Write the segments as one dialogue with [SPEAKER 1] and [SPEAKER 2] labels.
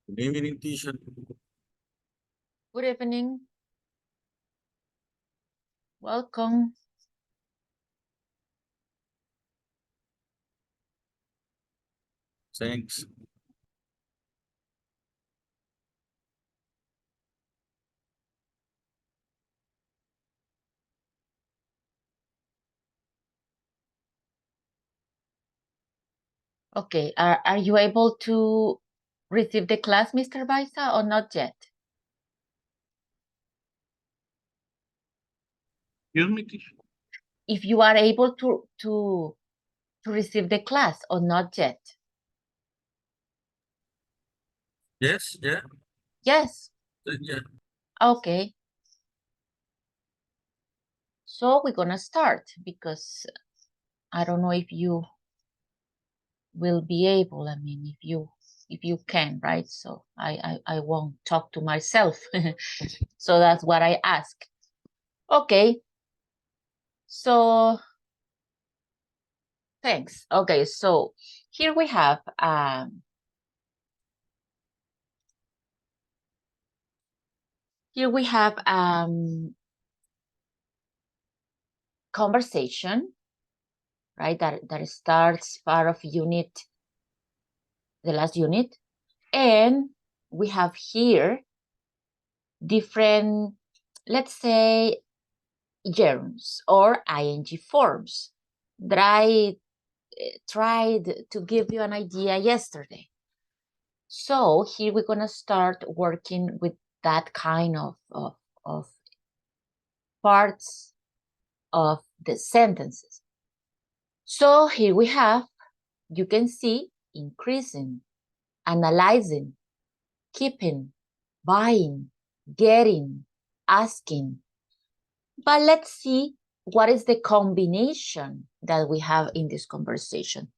[SPEAKER 1] Good evening, teacher.
[SPEAKER 2] Good evening. Welcome.
[SPEAKER 1] Thanks.
[SPEAKER 2] Okay, are you able to receive the class, Mr. Baisa, or not yet?
[SPEAKER 1] Excuse me, teacher.
[SPEAKER 2] If you are able to receive the class or not yet?
[SPEAKER 1] Yes, yeah,
[SPEAKER 2] Yes.
[SPEAKER 1] yeah.
[SPEAKER 2] Okay. So we're gonna start because I don't know if you will be able. I mean, if you can, right? So I won't talk to myself. So that's what I ask. Okay. So thanks. Okay, so here we have conversation, right? That starts part of unit, the last unit, and we have here different, let's say, gerunds or ing forms that I tried to give you an idea yesterday. So here we're gonna start working with that kind of parts of the sentences. So here we have, you can see increasing, analyzing, keeping, buying, getting, asking. But let's see what is the combination that we have in this conversation.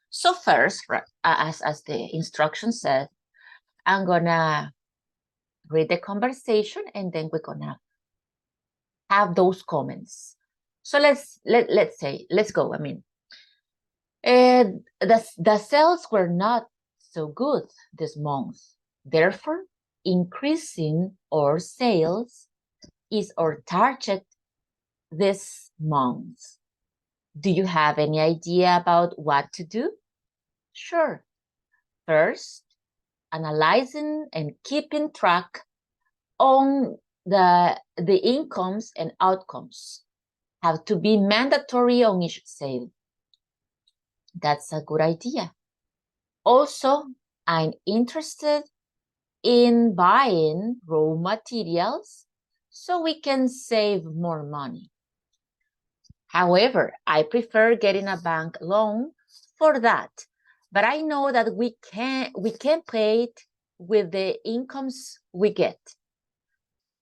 [SPEAKER 2] So first, as the instruction said, I'm gonna read the conversation and then we're gonna have those comments. So let's go. I mean, the sales were not so good this month. Therefore, increasing our sales is our target this month. Do you have any idea about what to do? Sure. First, analyzing and keeping track on the incomes and outcomes have to be mandatory on each sale. That's a good idea. Also, I'm interested in buying raw materials so we can save more money. However, I prefer getting a bank loan for that, but I know that we can pay it with the incomes we get.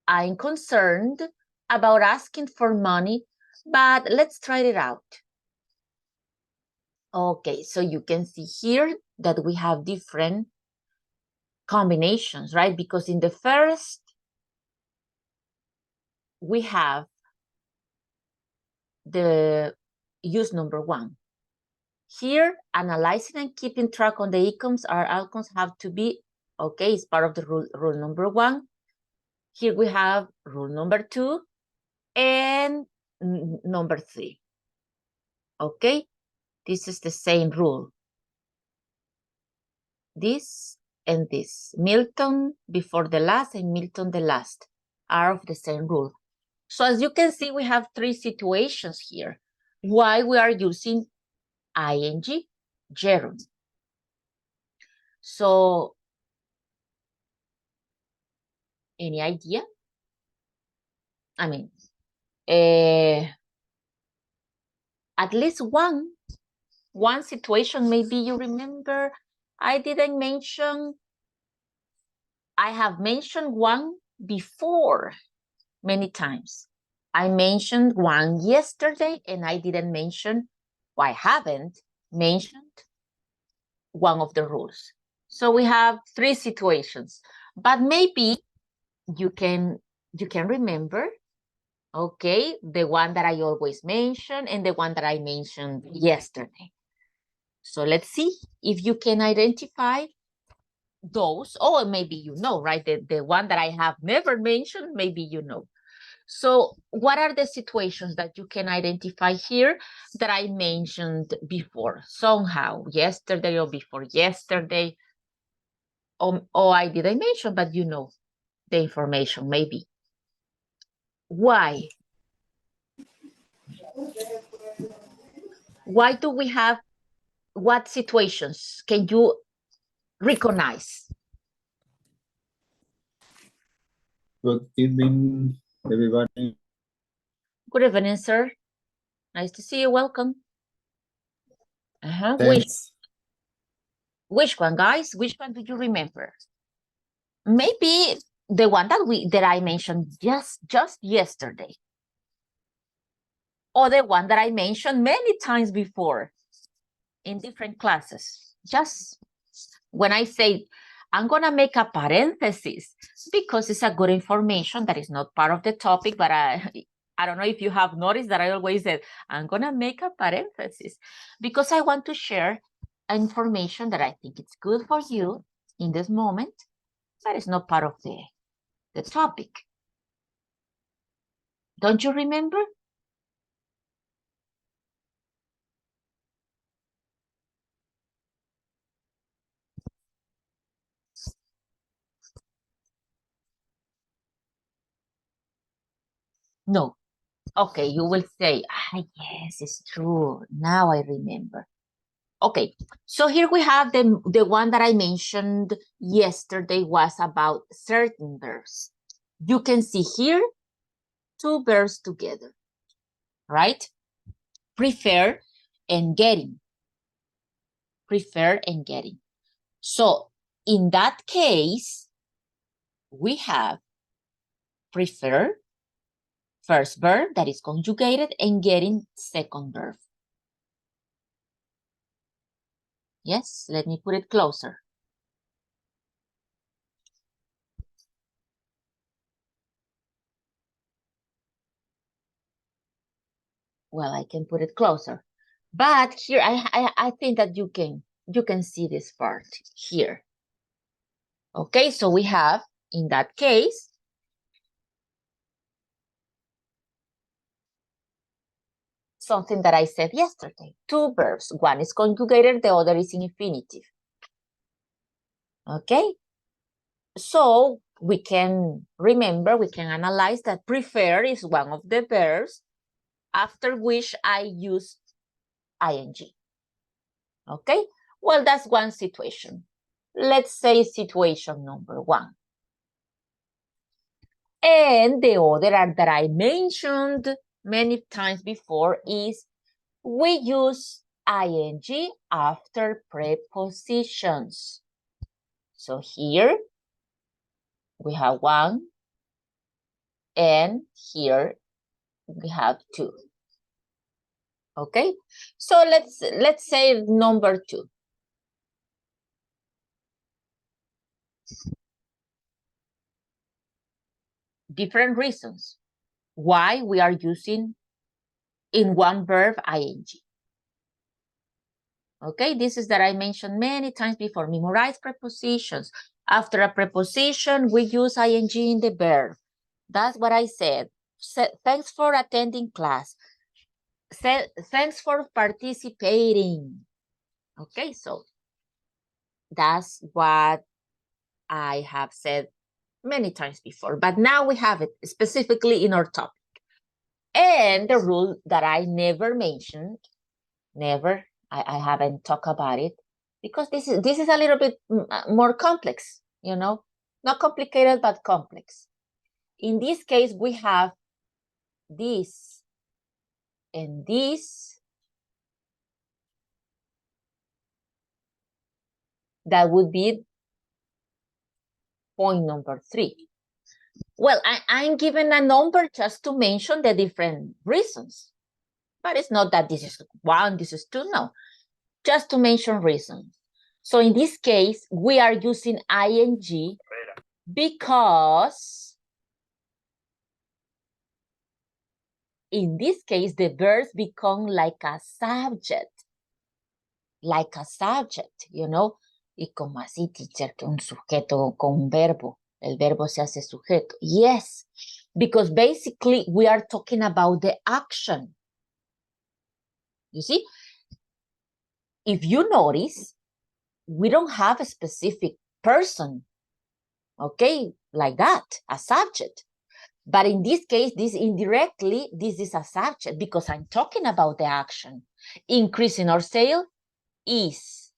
[SPEAKER 2] I'm concerned about asking for money, but let's try it out. Okay, so you can see here that we have different combinations, right? Because in the first, we have the use number one. Here, analyzing and keeping track on the incomes or outcomes have to be, okay, it's part of the rule number one. Here we have rule number two and number three. Okay, this is the same rule. This and this, Milton before the last and Milton the last, are of the same rule. So as you can see, we have three situations here. Why we are using ing gerund. So, any idea? I mean, at least one situation, maybe you remember, I didn't mention, I have mentioned one before many times. I mentioned one yesterday and I didn't mention, well, I haven't mentioned one of the rules. So we have three situations, but maybe you can remember, okay, the one that I always mention and the one that I mentioned yesterday. So let's see if you can identify those, or maybe you know, right? The one that I have never mentioned, maybe you know. So what are the situations that you can identify here that I mentioned before? Somehow, yesterday or before yesterday, or I didn't mention, but you know the information maybe. Why? Why do we have, what situations can you recognize?
[SPEAKER 3] Good evening, everybody.
[SPEAKER 2] Good evening, sir. Nice to see you. Welcome.
[SPEAKER 3] Thanks.
[SPEAKER 2] Which one, guys? Which one do you remember? Maybe the one that I mentioned just yesterday, or the one that I mentioned many times before in different classes. Just when I say, I'm gonna make a parenthesis because it's a good information that is not part of the topic, but I don't know if you have noticed that I always said, I'm gonna make a parenthesis because I want to share information that I think it's good for you in this moment, but it's not part of the topic. Don't you remember? No. Okay, you will say, yes, it's true. Now I remember. Okay, so here we have the one that I mentioned yesterday was about certain verbs. You can see here two verbs together, right? Prefer and getting. Prefer and getting. So in that case, we have prefer, first verb that is conjugated, and getting, second verb. Yes, let me put it closer. Well, I can put it closer. But here I think that you can see this part here. Okay, so we have, in that case, something that I said yesterday. Two verbs. One is conjugated, the other is in infinitive. Okay? So we can remember, we can analyze that prefer is one of the verbs after which I use ing. Okay? Well, that's one situation. Let's say situation number one. And the other that I mentioned many times before is we use ing after prepositions. So here we have one, and here we have two. Okay, so let's say number two. Different reasons why we are using in one verb ing. Okay, this is that I mentioned many times before. Memorize prepositions. After a preposition, we use ing in the verb. That's what I said. Thanks for attending class. Thanks for participating. Okay, so that's what I have said many times before, but now we have it specifically in our topic. And the rule that I never mentioned, I haven't talked about it, because this is a little bit more complex, you know, not complicated, but complex. In this case, we have this and this. That would be point number three. Well, I'm given a number just to mention the different reasons, but it's not that this is one, this is two, no, just to mention reasons. So in this case, we are using ing because in this case, the verbs become like a subject, you know. Y como así, teacher, que un sujeto con un verbo. El verbo se hace sujeto. Yes, because basically we are talking about the action. You see, if you notice, we don't have a specific person, okay, like that, a subject. But in this case, this indirectly, this is a subject because I'm talking about the action. Increasing our sale is.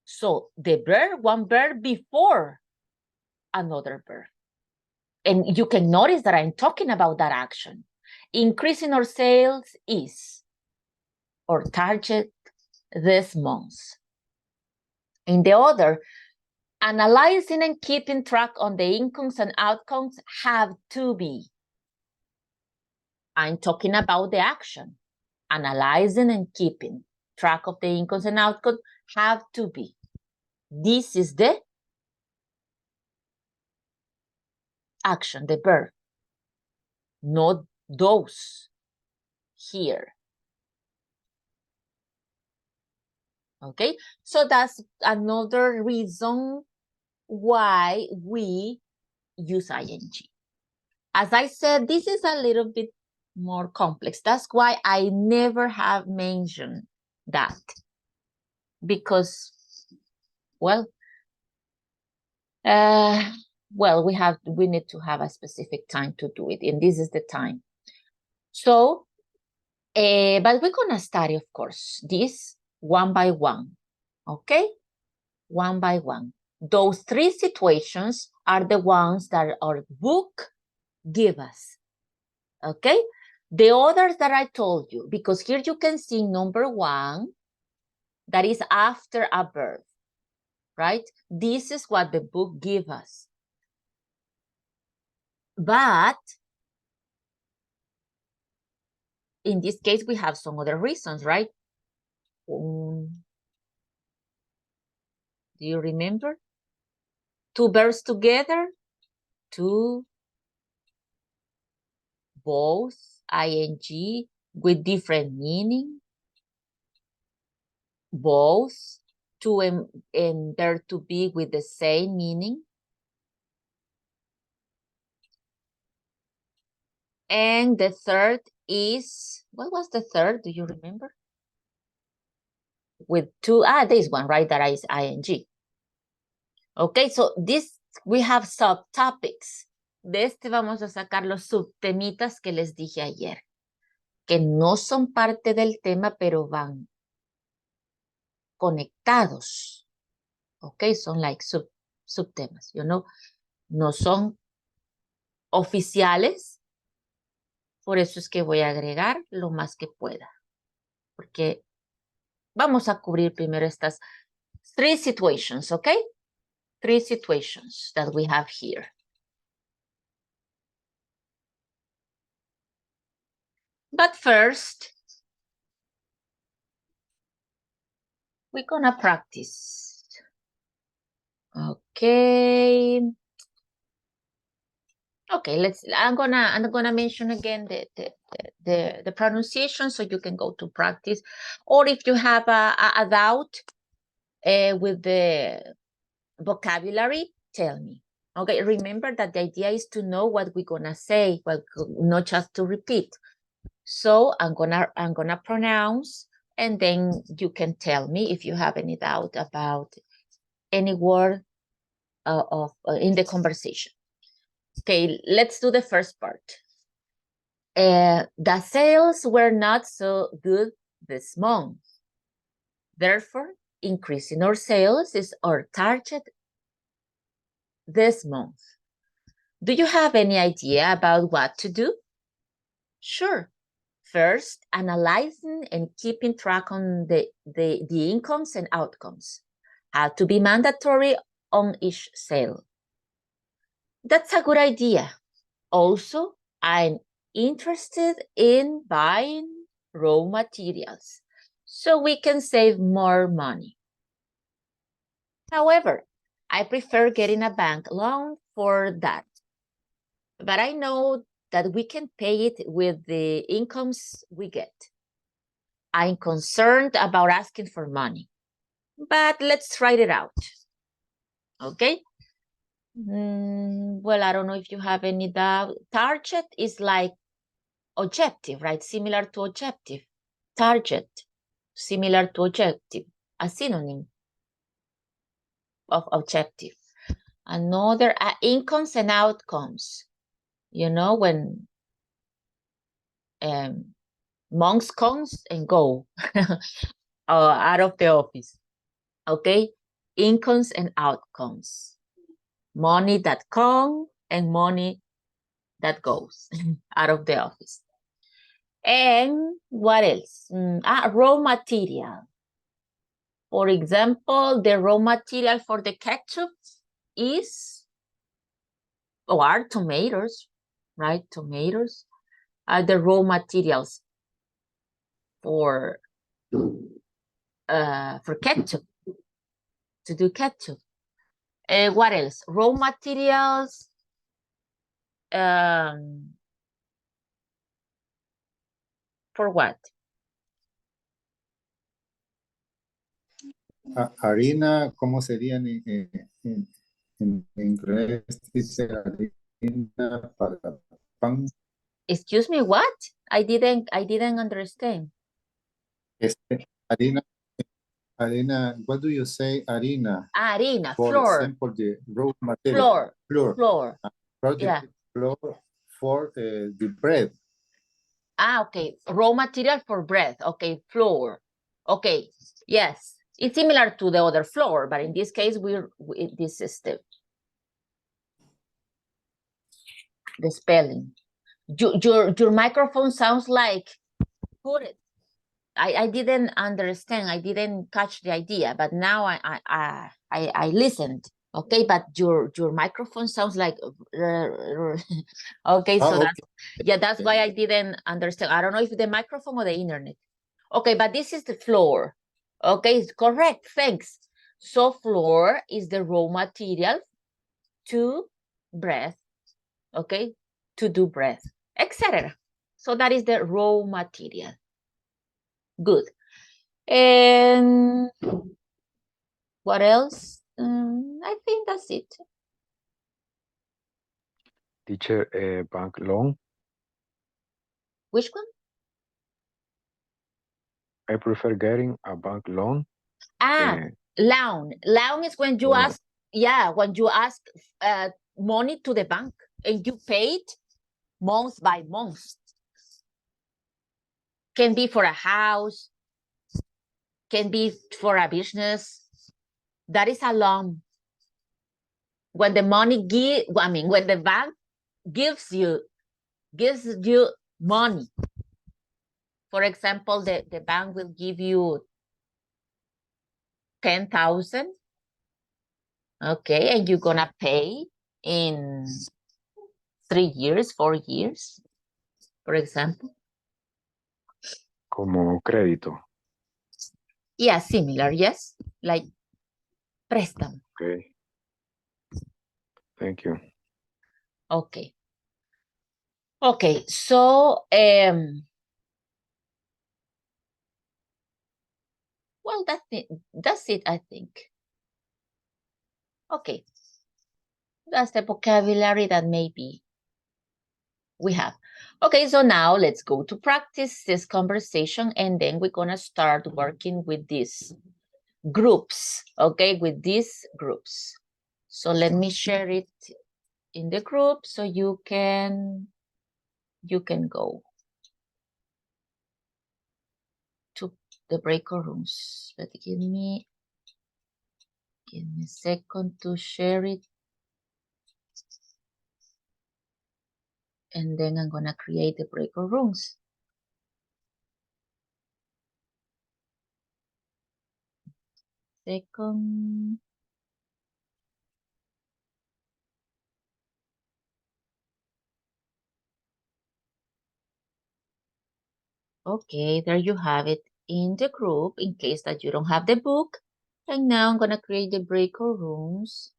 [SPEAKER 2] So the verb, one verb before another verb. And you can notice that I'm talking about that action. Increasing our sales is our target this month. In the other, analyzing and keeping track on the incomes and outcomes have to be. I'm talking about the action. Analyzing and keeping track of the incomes and outcomes have to be. This is the action, the verb, not those here. Okay, so that's another reason why we use ing. As I said, this is a little bit more complex. That's why I never have mentioned that. Because, well, we need to have a specific time to do it, and this is the time. So, but we're gonna study, of course, this one by one, okay? One by one. Those three situations are the ones that our book give us, okay? The others that I told you, because here you can see number one, that is after a verb, right? This is what the book gives us. But in this case, we have some other reasons, right? Do you remember? Two verbs together, two, both, ing, with different meaning, both, to and there to be with the same meaning. And the third is, what was the third? Do you remember? With two, this one, right? That is ing. Okay, so this, we have subtopics. De este vamos a sacar los subtemitas que les dije ayer, que no son parte del tema, pero van conectados. Okay, son like subtemas, you know, no son oficiales, por eso es que voy a agregar lo más que pueda, porque vamos a cubrir primero estas three situations, okay? Three situations that we have here. But first, we're gonna practice. Okay. Okay, I'm gonna mention again the pronunciation so you can go to practice. Or if you have a doubt with the vocabulary, tell me. Okay, remember that the idea is to know what we're gonna say, but not just to repeat. So I'm gonna pronounce, and then you can tell me if you have any doubt about any word in the conversation. Okay, let's do the first part. The sales were not so good this month. Therefore, increasing our sales is our target this month. Do you have any idea about what to do? Sure. First, analyzing and keeping track on the incomes and outcomes have to be mandatory on each sale. That's a good idea. Also, I'm interested in buying raw materials so we can save more money. However, I prefer getting a bank loan for that. But I know that we can pay it with the incomes we get. I'm concerned about asking for money. but let's write it out. Okay. Well, I don't know if you have any doubt. Target is like objective, right? Similar to objective. Target, similar to objective, a synonym of objective. Another incomes and outcomes. You know, when monks comes and go out of the office. Okay, incomes and outcomes. Money that comes and money that goes out of the office. And what else? Raw material. For example, the raw material for the ketchup is, or are tomatoes, right? Tomatoes are the raw materials for ketchup, to do ketchup. What else? Raw materials. For what?
[SPEAKER 3] Harina, ¿cómo sería en inglés? Dice harina para pan.
[SPEAKER 2] Excuse me, what? I didn't understand.
[SPEAKER 3] Harina, what do you say, harina?
[SPEAKER 2] Harina,
[SPEAKER 3] For
[SPEAKER 2] flour.
[SPEAKER 3] example, the raw material.
[SPEAKER 2] Flour. Yeah.
[SPEAKER 3] Flour for the bread.
[SPEAKER 2] Okay. Raw material for bread. Okay, flour. Okay, yes. It's similar to the other flour, but in this case, this is the spelling. Your microphone sounds like, put it. I didn't understand. I didn't catch the idea, but now I listened. Okay, but your microphone sounds like okay. So that's why I didn't understand. I don't know if the microphone or the internet. Okay, but this is the flour. Okay, it's correct. Thanks. So flour is the raw material to bread. Okay, to do bread, etc. So that is the raw material. Good. And what else? I think that's it.
[SPEAKER 4] Teacher, bank loan.
[SPEAKER 2] Which one?
[SPEAKER 4] I prefer getting a bank loan.
[SPEAKER 2] Loan. Loan is when you ask, when you ask money to the bank and you pay it month by month. Can be for a house, can be for a business. That is a loan. When the money when the bank gives you money. For example, the bank will give you 10,000. Okay, and you're gonna pay in 3 years, 4 years, for example.
[SPEAKER 4] Como crédito.
[SPEAKER 2] Yeah, similar, yes. Like préstamo.
[SPEAKER 4] Okay. Thank you.
[SPEAKER 2] Okay. Okay, so well, that's it, I think. Okay. That's the vocabulary that maybe we have. Okay, so now let's go to practice this conversation, and then we're gonna start working with these groups, okay, with these groups. So let me share it in the group so you can go to the breakout rooms. But give me a second to share it. And then I'm gonna create the breakout rooms. Second. Okay, there you have it in the group in case that you don't have the book. And now I'm gonna create the breakout rooms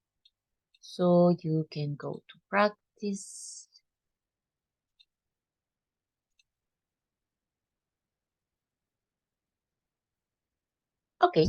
[SPEAKER 2] so you can go to practice. Okay.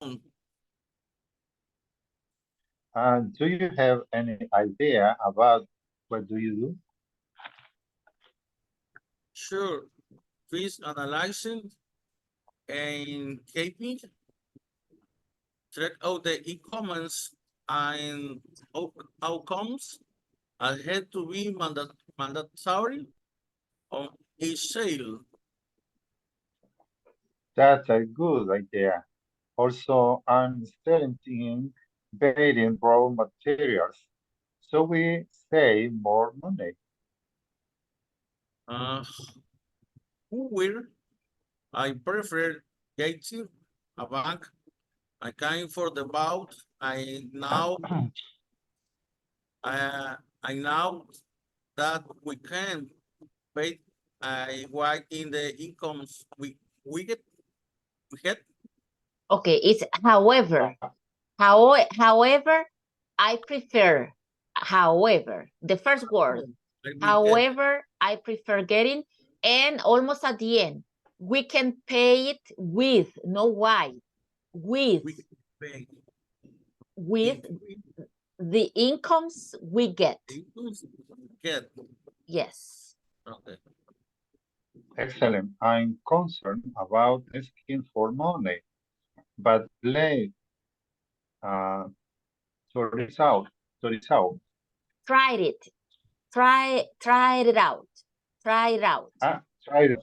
[SPEAKER 3] Do you have any idea about what do you do?
[SPEAKER 1] Sure. Please analyzing and keeping track of the e-commerce and outcomes had to be mandatory on each sale.
[SPEAKER 3] That's a good idea. Also, I'm studying buying raw materials, so we save more money.
[SPEAKER 1] Uh, who will I prefer getting a bank. I came for the boat. I now that we can pay what in the incomes we get.
[SPEAKER 2] Okay, it's however. However, I prefer. However, the first word.
[SPEAKER 1] I will get.
[SPEAKER 2] However, I prefer getting, and almost at the end, we can pay it with, no why, with,
[SPEAKER 1] We pay.
[SPEAKER 2] with
[SPEAKER 1] We
[SPEAKER 2] the incomes we get.
[SPEAKER 1] incomes get.
[SPEAKER 2] Yes.
[SPEAKER 1] Okay.
[SPEAKER 3] Excellent. I'm concerned about asking for money, but late to result.
[SPEAKER 2] Tried it. Tried it out. Try it out.
[SPEAKER 3] Try it.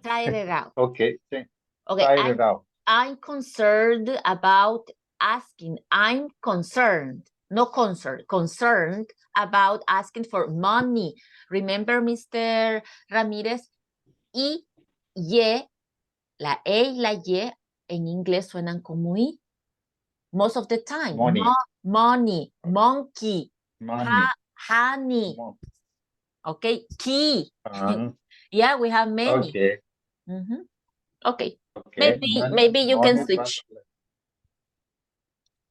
[SPEAKER 2] Try it out.
[SPEAKER 3] Okay.
[SPEAKER 2] Okay,
[SPEAKER 3] Try it out.
[SPEAKER 2] I'm concerned about asking. I'm concerned, no concerned about asking for money. Remember, Mr. Ramírez, y, la E y la Y en inglés suenan como I. Most of the time.
[SPEAKER 3] Money.
[SPEAKER 2] Money, monkey,
[SPEAKER 3] Money.
[SPEAKER 2] honey. Okay, key. Yeah, we have many.
[SPEAKER 3] Okay.
[SPEAKER 2] Okay.
[SPEAKER 3] Okay.
[SPEAKER 2] Maybe you can switch.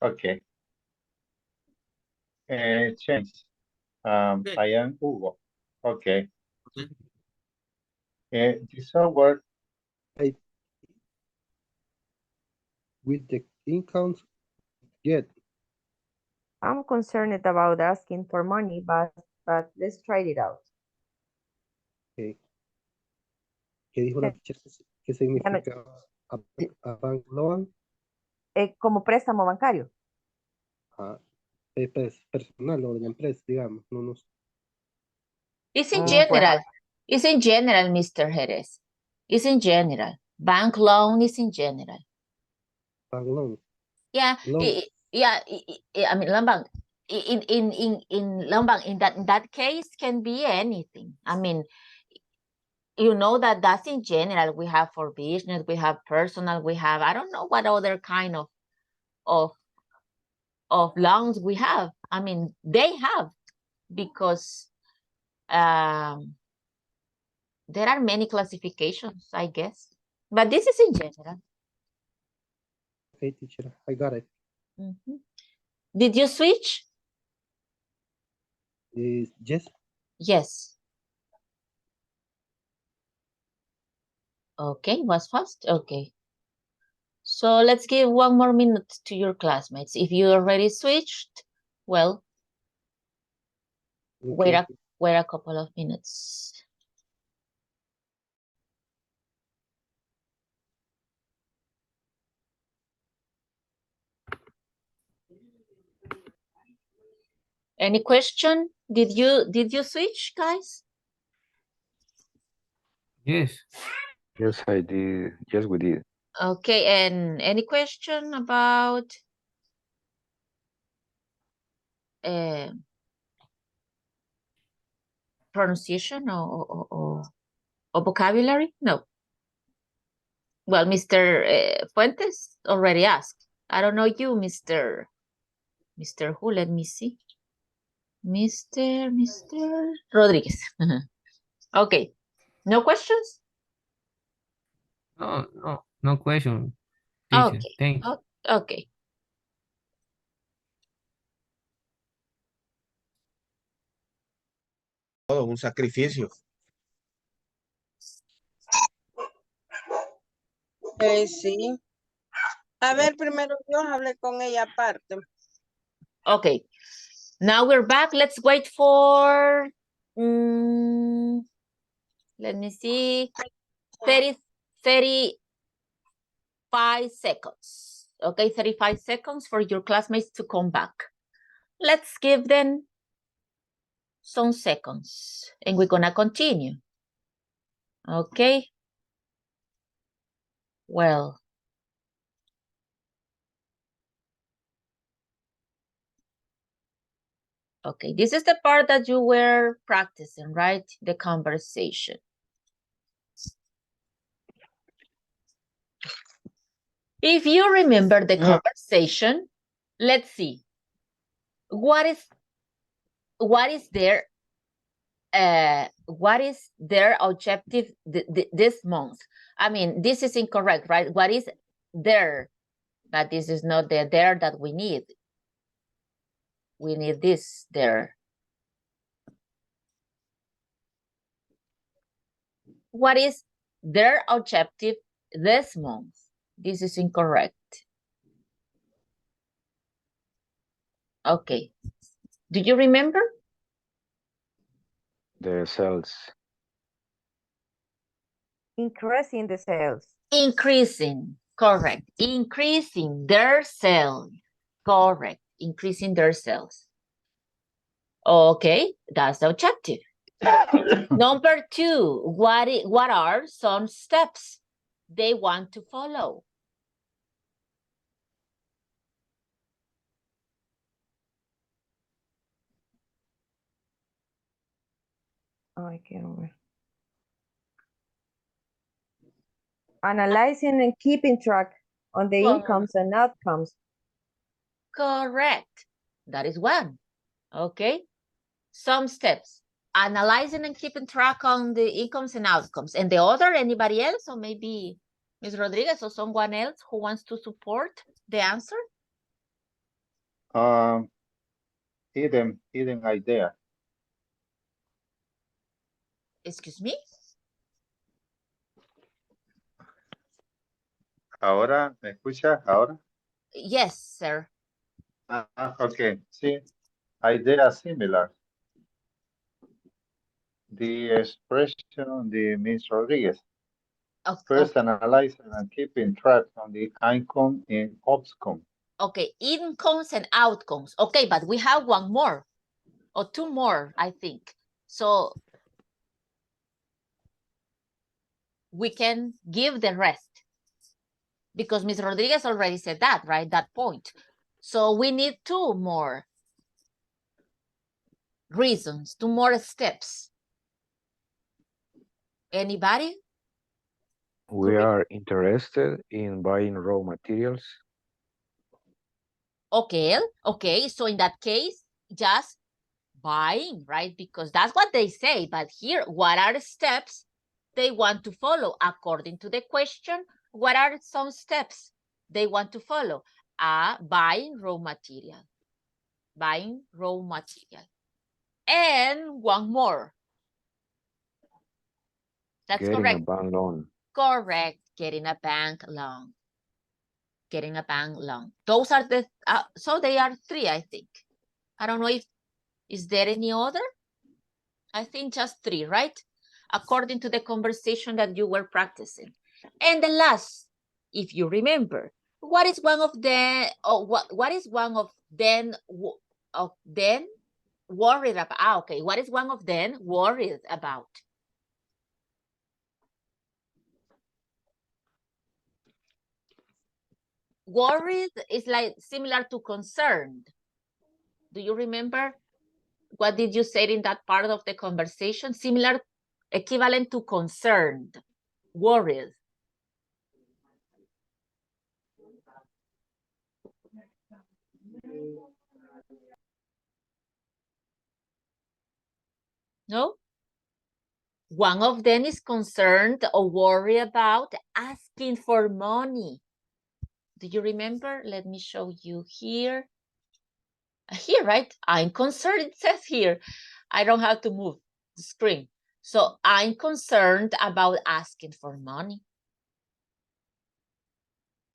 [SPEAKER 3] Okay. Change.
[SPEAKER 1] Okay.
[SPEAKER 3] I am Hugo. Okay.
[SPEAKER 1] Okay.
[SPEAKER 3] The software
[SPEAKER 5] with the incomes get.
[SPEAKER 6] I'm concerned about asking for money, but let's try it out.
[SPEAKER 5] Okay. ¿Qué dijo la teacher? ¿Qué significa a bank loan?
[SPEAKER 6] Como préstamo bancario.
[SPEAKER 5] Personal o de la empresa, digamos. No nos...
[SPEAKER 2] It's in general. It's in general, Mr. Jerez. It's in general. Bank loan is in general.
[SPEAKER 5] Bank loan.
[SPEAKER 2] Yeah, I mean, loan bank. In loan bank, in that case, can be anything. I mean, you know that's in general. We have for business, we have personal, we have, I don't know what other kind of loans we have. I mean, they have, because there are many classifications, I guess. But this is in general.
[SPEAKER 5] Okay, teacher, I got it.
[SPEAKER 2] Did you switch?
[SPEAKER 5] Yes.
[SPEAKER 2] Yes. Okay, was fast. Okay. So let's give 1 more minute to your classmates. If you already switched, well,
[SPEAKER 5] Okay.
[SPEAKER 2] wait a couple of minutes. Any question? Did you switch, guys?
[SPEAKER 1] Yes.
[SPEAKER 4] Yes, I did. Yes, we did.
[SPEAKER 2] Okay, and any question about pronunciation or vocabulary? No. Well, Mr. Fuentes already asked. I don't know you, Mr. Who? Let me see. Mr. Rodriguez. Okay. No questions?
[SPEAKER 1] No question. Teacher.
[SPEAKER 2] Okay.
[SPEAKER 1] Thanks.
[SPEAKER 2] Okay.
[SPEAKER 7] Todo un sacrificio.
[SPEAKER 8] Sí.
[SPEAKER 7] A ver, primero yo hablé con ella aparte.
[SPEAKER 2] Okay. Now we're back. Let's wait for, let me see, 35 seconds. Okay, 35 seconds for your classmates to come back. Let's give them some seconds and we're gonna continue. Okay. Well. Okay, this is the part that you were practicing, right? The conversation. If you remember the conversation, let's see. What is their objective this month? I mean, this is incorrect, right? What is there? But this is not the there that we need. We need this there. What is their objective this month? This is incorrect. Okay. Do you remember?
[SPEAKER 4] The sales.
[SPEAKER 6] Increasing the sales.
[SPEAKER 2] Increasing, correct. Increasing their sales, correct. Increasing their sales. Okay, that's the objective. Number 2, what are some steps they want to follow?
[SPEAKER 6] Oh, I can't remember. Analyzing and keeping track on the incomes and outcomes.
[SPEAKER 2] Correct. That is one. Okay. Some steps. Analyzing and keeping track on the incomes and outcomes. And the other, anybody else? Or maybe Ms. Rodriguez or someone else who wants to support the answer?
[SPEAKER 3] Hidden idea.
[SPEAKER 2] Excuse me?
[SPEAKER 3] Ahora, ¿me escucha? Ahora.
[SPEAKER 2] Yes, sir.
[SPEAKER 3] Okay. Sí. Idea similar. The expression de Ms. Rodriguez.
[SPEAKER 2] Okay.
[SPEAKER 3] First, analyzing and keeping track on the income and outcome.
[SPEAKER 2] Okay, incomes and outcomes. Okay, but we have one more or two more, I think. So we can give the rest because Ms. Rodriguez already said that, right? That point. So we need 2 more reasons, 2 more steps. Anybody?
[SPEAKER 4] We are interested in buying raw materials.
[SPEAKER 2] Okay, okay. So in that case, just buying, right? Because that's what they say. But here, what are the steps they want to follow according to the question? What are some steps they want to follow? Buying raw material. Buying raw material. And one more. That's
[SPEAKER 4] Getting
[SPEAKER 2] correct.
[SPEAKER 4] a bank loan.
[SPEAKER 2] Correct. Getting a bank loan. Getting a bank loan. Those are the, so they are 3, I think. I don't know if, is there any other? I think just 3, right? According to the conversation that you were practicing. And the last, if you remember, what is one of the, what is one of them worried about? Okay, what is one of them worried about? Worried is like similar to concerned. Do you remember? What did you say in that part of the conversation? Similar, equivalent to concerned, worried. No? One of them is concerned or worried about asking for money. Do you remember? Let me show you here. Here, right? I'm concerned, it says here. I don't have to move the screen. So I'm concerned about asking for money.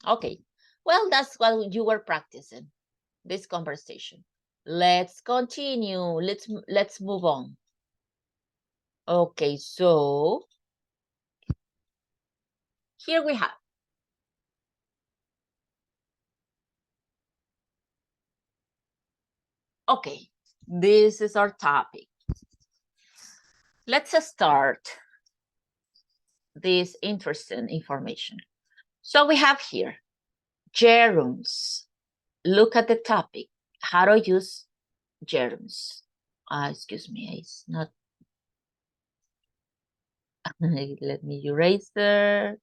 [SPEAKER 2] Okay, Well, that's what you were practicing, this conversation. Let's continue. Let's move on. Okay, so here we have. Okay, this is our topic. Let's start this interesting information. So we have here gerunds. Look at the topic, how to use gerunds. Excuse me, it's not. Let me erase there.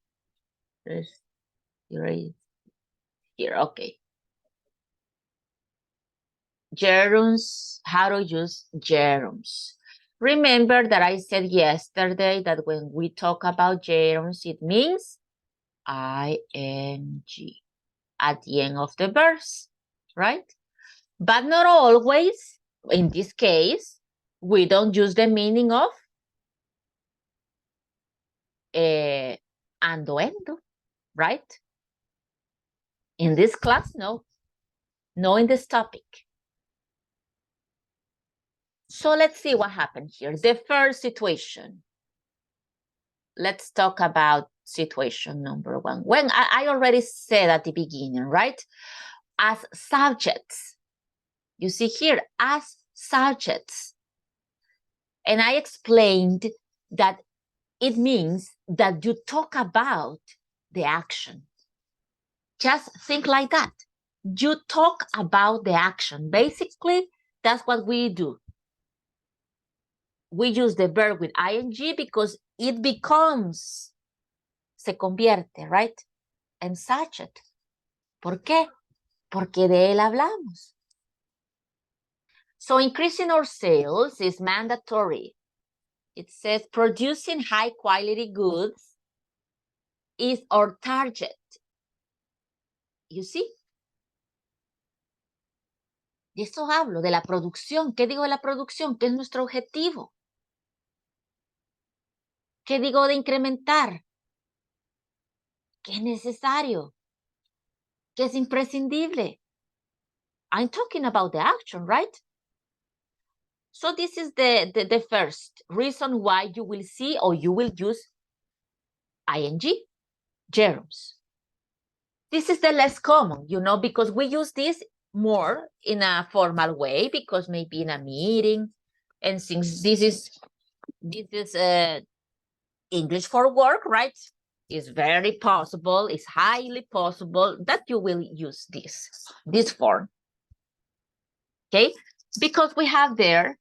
[SPEAKER 2] Erase here, okay. Gerunds, how to use gerunds. Remember that I said yesterday that when we talk about gerunds, it means ing at the end of the verbs, right? But not always. In this case, we don't use the meaning of ando, endo, right? In this class, no. No in this topic. So let's see what happened here. The first situation. Let's talk about situation number one. When I already said at the beginning, right? As subjects. You see here, as subjects. And I explained that it means that you talk about the action. Just think like that. You talk about the action. Basically, that's what we do. We use the verb with ing because it becomes, se convierte, right? En subject. ¿Por qué? Porque de él hablamos. So increasing our sales is mandatory. It says producing high quality goods is our target. You see? De eso hablo, de la producción. ¿Qué digo de la producción? ¿Qué es nuestro objetivo? ¿Qué digo de incrementar? ¿Qué es necesario? ¿Qué es imprescindible? I'm talking about the action, right? So this is the first reason why you will see or you will use ing, gerunds. This is the less common, you know, because we use this more in a formal way because maybe in a meeting. And since this is English for work, right? It's very possible, it's highly possible that you will use this form. Okay, because we have there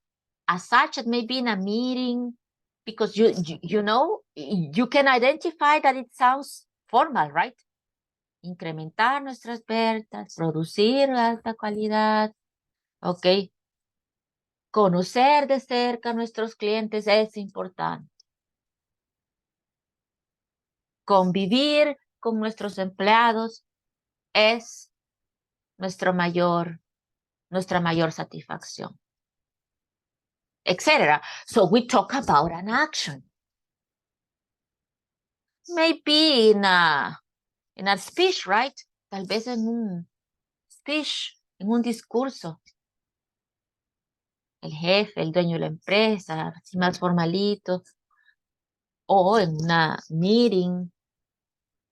[SPEAKER 2] as such it may be in a meeting because you know you can identify that it sounds formal, right? Incrementar nuestras ventas, producir alta calidad, ok. Conocer de cerca a nuestros clientes es importante. Convivir con nuestros empleados es nuestra mayor satisfacción, etc. So we talk about an action. Maybe in a speech, right? Tal vez en un speech, en un discurso. El jefe, el dueño de la empresa, así más formalito. O en una meeting.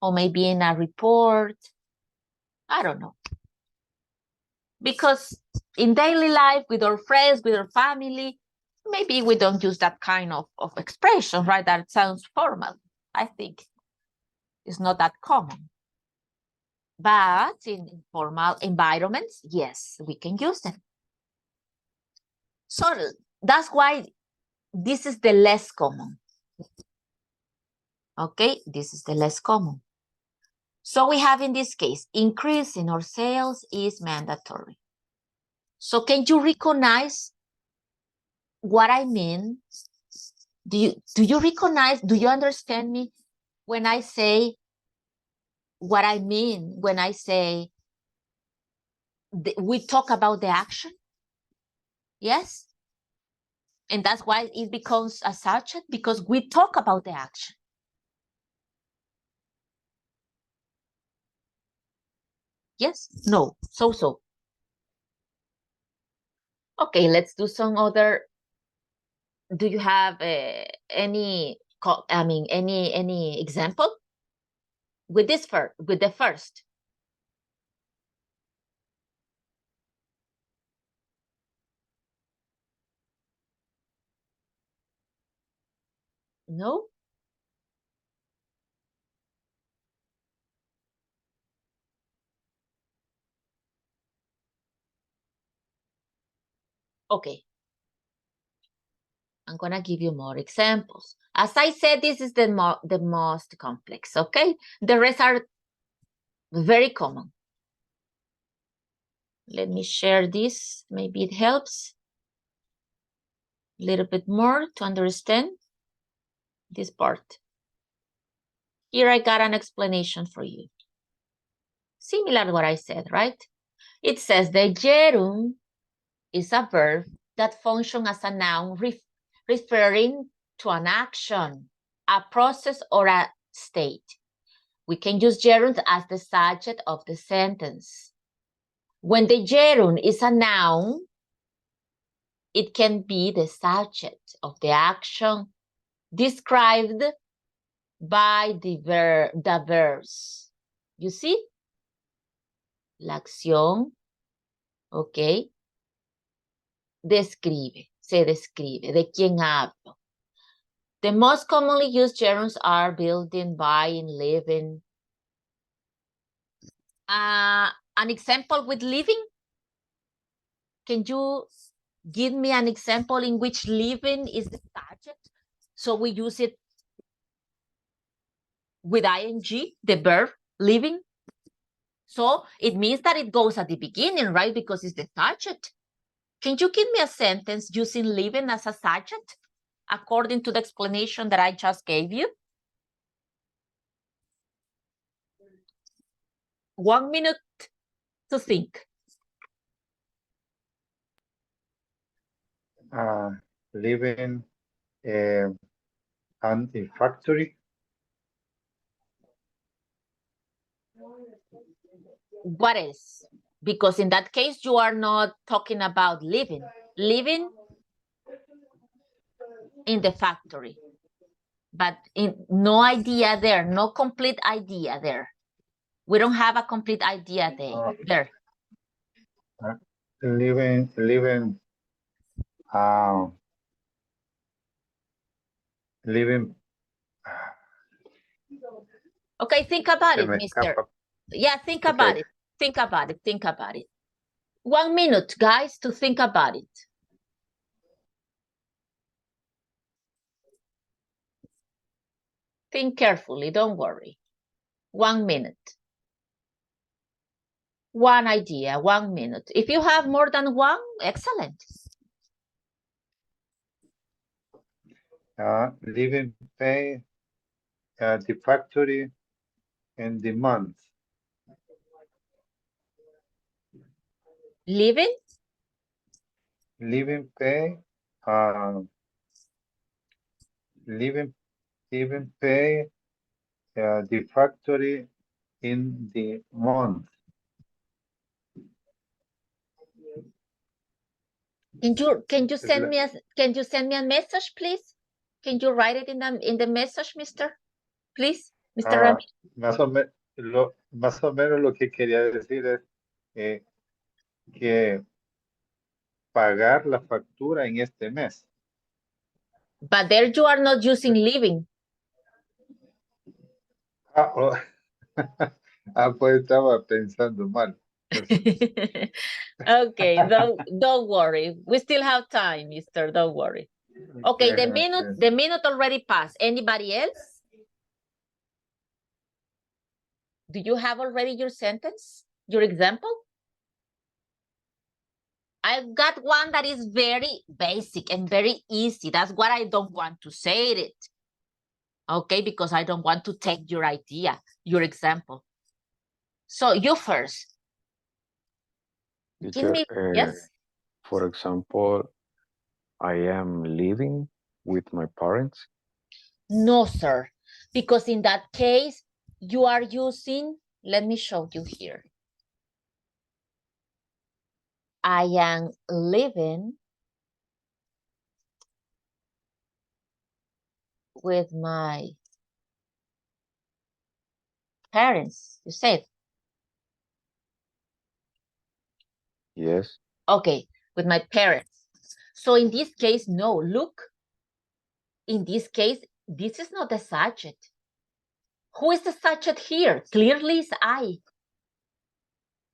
[SPEAKER 2] Or maybe in a report. I don't know. Because in daily life, with our friends, with our family, maybe we don't use that kind of expression, right? That sounds formal. I think it's not that common. But in formal environments, yes, we can use them. So that's why this is the less common. Okay, this is the less common. So we have in this case, increasing our sales is mandatory. So can you recognize what I mean? Do you recognize, do you understand me when I say what I mean when I say we talk about the action? Yes? And that's why it becomes a subject, because we talk about the action. Yes, no, so. Okay, let's do some other. Do you have any example with this first? With the first. No. Okay. I'm gonna give you more examples. As I said, this is the most complex. Okay, the rest are very common. Let me share this. Maybe it helps a little bit more to understand this part. Here I got an explanation for you. Similar to what I said, right? It says the gerund is a verb that functions as a noun referring to an action, a process, or a state. We can use gerund as the subject of the sentence. When the gerund is a noun, it can be the subject of the action described by the verbs. You see? La acción, ok, describe, se describe, ¿de quién hablo? The most commonly used gerunds are building, buying, living. An example with living? Can you give me an example in which living is the subject? So we use it with ing, the verb living. So it means that it goes at the beginning, right? Because it's the subject. Can you give me a sentence using living as a subject according to the explanation that I just gave you? 1 minute to think.
[SPEAKER 3] Living and a factory.
[SPEAKER 2] What is? Because in that case, you are not talking about living. Living in the factory. But no idea there, no complete idea there. We don't have a complete idea there.
[SPEAKER 3] Living, living.
[SPEAKER 2] Okay, think about it,
[SPEAKER 3] me
[SPEAKER 2] mister.
[SPEAKER 3] escapa.
[SPEAKER 2] Yeah, think
[SPEAKER 3] Okay.
[SPEAKER 2] about it. Think about it. Think about it. 1 minute, guys, to think about it. Think carefully, don't worry. 1 minute. One idea, 1 minute. If you have more than one, excellent.
[SPEAKER 3] Living pay, the factory, and the month.
[SPEAKER 2] Living?
[SPEAKER 3] Living pay, living pay, the factory in the month.
[SPEAKER 2] Can you send me a message, please? Can you write it in the message, mister? Please, Mr. Ramírez.
[SPEAKER 3] Más o menos lo que quería decir es que pagar la factura en este mes.
[SPEAKER 2] But there you are not using living.
[SPEAKER 3] Pues estaba pensando mal.
[SPEAKER 2] Okay, don't worry. We still have time, mister. Don't worry. Okay, the minute already passed. Anybody else? Do you have already your sentence, your example? I've got one that is very basic and very easy. That's what I don't want to say it. Okay, because I don't want to take your idea, your example. So you first.
[SPEAKER 4] Teacher,
[SPEAKER 2] Give me, yes?
[SPEAKER 4] For example, I am living with my parents.
[SPEAKER 2] No, sir, because in that case, you are using, let me show you here. I am living with my parents, you said.
[SPEAKER 4] Yes.
[SPEAKER 2] Okay, with my parents. So in this case, no, look. In this case, this is not the subject. Who is the subject here? Clearly it's I.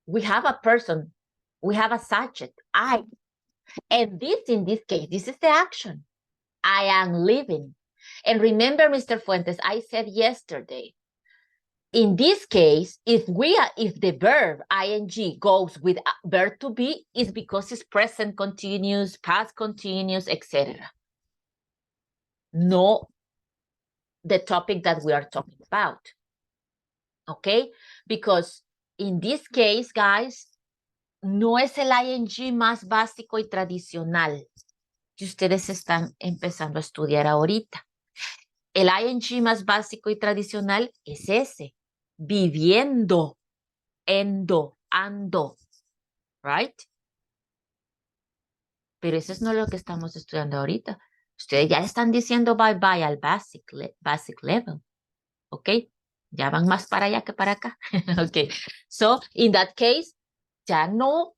[SPEAKER 2] We have a person. We have a subject, I. And this, in this case, this is the action. I am living. And remember, Mr. Fuentes, I said yesterday, in this case, if the verb ing goes with verb to be, it's because it's present continuous, past continuous, etc. No, the topic that we are talking about. Okay? Because in this case, guys, no es el ing más básico y tradicional que ustedes están empezando a estudiar ahorita. El ing más básico y tradicional es ese, viviendo, endo, ando, right? Pero eso es no lo que estamos estudiando ahorita. Ustedes ya están diciendo bye-bye al basic level, ¿ok? Ya van más para allá que para acá, ¿ok? So, in that case, ya no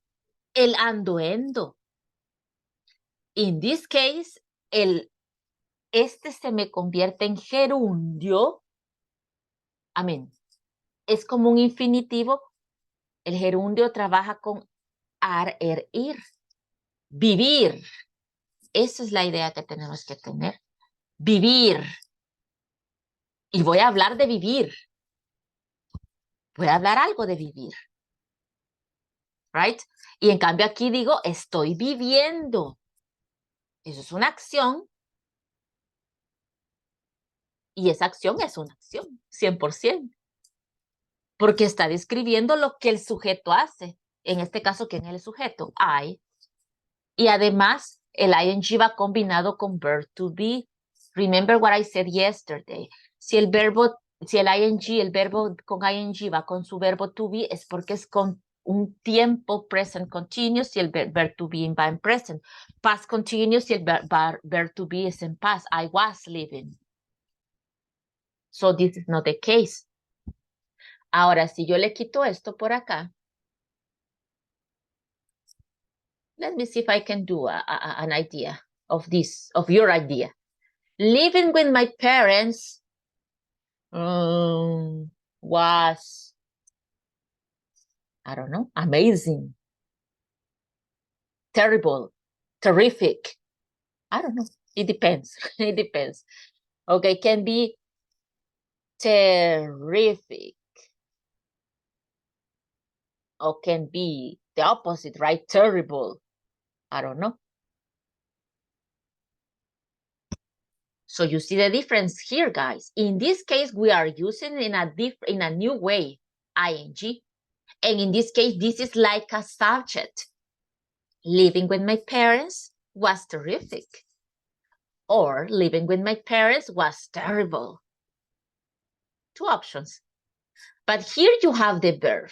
[SPEAKER 2] el ando, endo. In this case, este se me convierte en gerundio. Es como un infinitivo. El gerundio trabaja con ar, ir. Vivir. Esa es la idea que tenemos que tener. Vivir. Y voy a hablar de vivir. Voy a hablar algo de vivir. Right? Y en cambio aquí digo, estoy viviendo. Eso es una acción. Y esa acción es una acción, 100%. Porque está describiendo lo que el sujeto hace. En este caso, ¿quién es el sujeto? I. Y además, el ing va combinado con verb to be. Remember what I said yesterday. Si el verbo con ing va con su verbo to be, es porque es con un tiempo present continuous si el verb to be va en present. Past continuous si el verb to be es en past. I was living. So this is not the case. Ahora, si yo le quito esto por acá, let me see if I can do an idea of this, of your idea. Living with my parents was, I don't know, amazing, terrible, terrific. I don't know. It depends. It depends. Okay, can be terrific. Or can be the opposite, right? Terrible. I don't know. So you see the difference here, guys. In this case, we are using in a new way, ing. And in this case, this is like a subject. Living with my parents was terrific. Or living with my parents was terrible. Two options. But here you have the verb.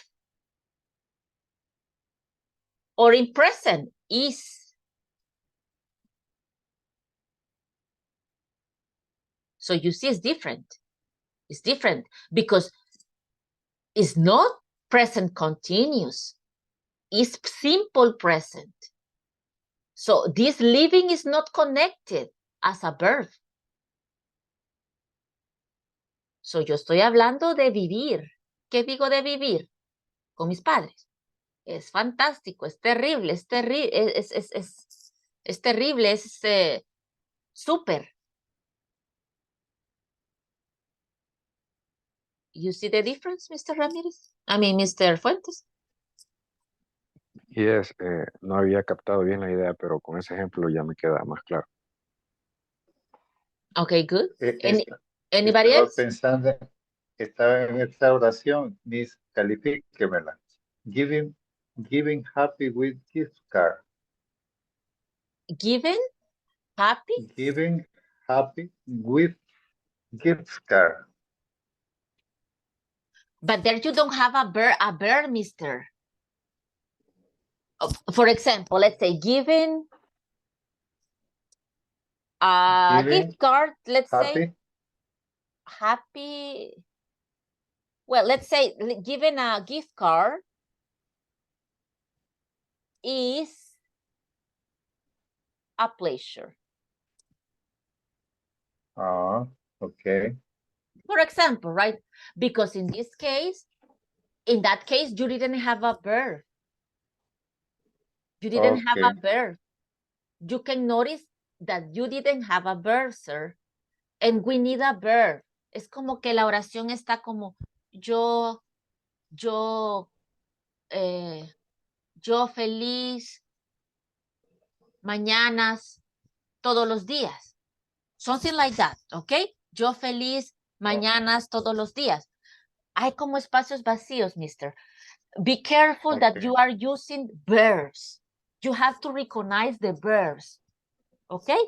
[SPEAKER 2] Or in present, is. So you see it's different. It's different because it's not present continuous. It's simple present. So this living is not connected as a verb. So yo estoy hablando de vivir. ¿Qué digo de vivir? Con mis padres. Es fantástico, es terrible, es terrible, es súper. You see the difference, Mr. Ramírez? I mean, Mr. Fuentes.
[SPEAKER 4] Yes, no había captado bien la idea, pero con ese ejemplo ya me queda más claro.
[SPEAKER 2] Okay, good.
[SPEAKER 3] Estaba
[SPEAKER 2] Anybody else?
[SPEAKER 3] pensando, estaba en esta oración, Miss, califíquemela. Giving happy with gift card.
[SPEAKER 2] Given, happy.
[SPEAKER 3] Giving happy with gift card.
[SPEAKER 2] But there you don't have a verb, mister. For example, let's say giving a
[SPEAKER 3] Giving,
[SPEAKER 2] gift card, let's say
[SPEAKER 3] happy,
[SPEAKER 2] well, let's say giving a gift card is a pleasure.
[SPEAKER 3] okay.
[SPEAKER 2] For example, right? Because in that case, you didn't have a verb. You didn't have a verb. You can notice that you didn't have a verb, sir. And we need a verb. Es como que la oración está como yo feliz mañanas todos los días. Something like that, okay? Yo feliz mañanas todos los días. Hay como espacios vacíos, mister. Be careful that you are using verbs. You have to recognize the verbs, okay?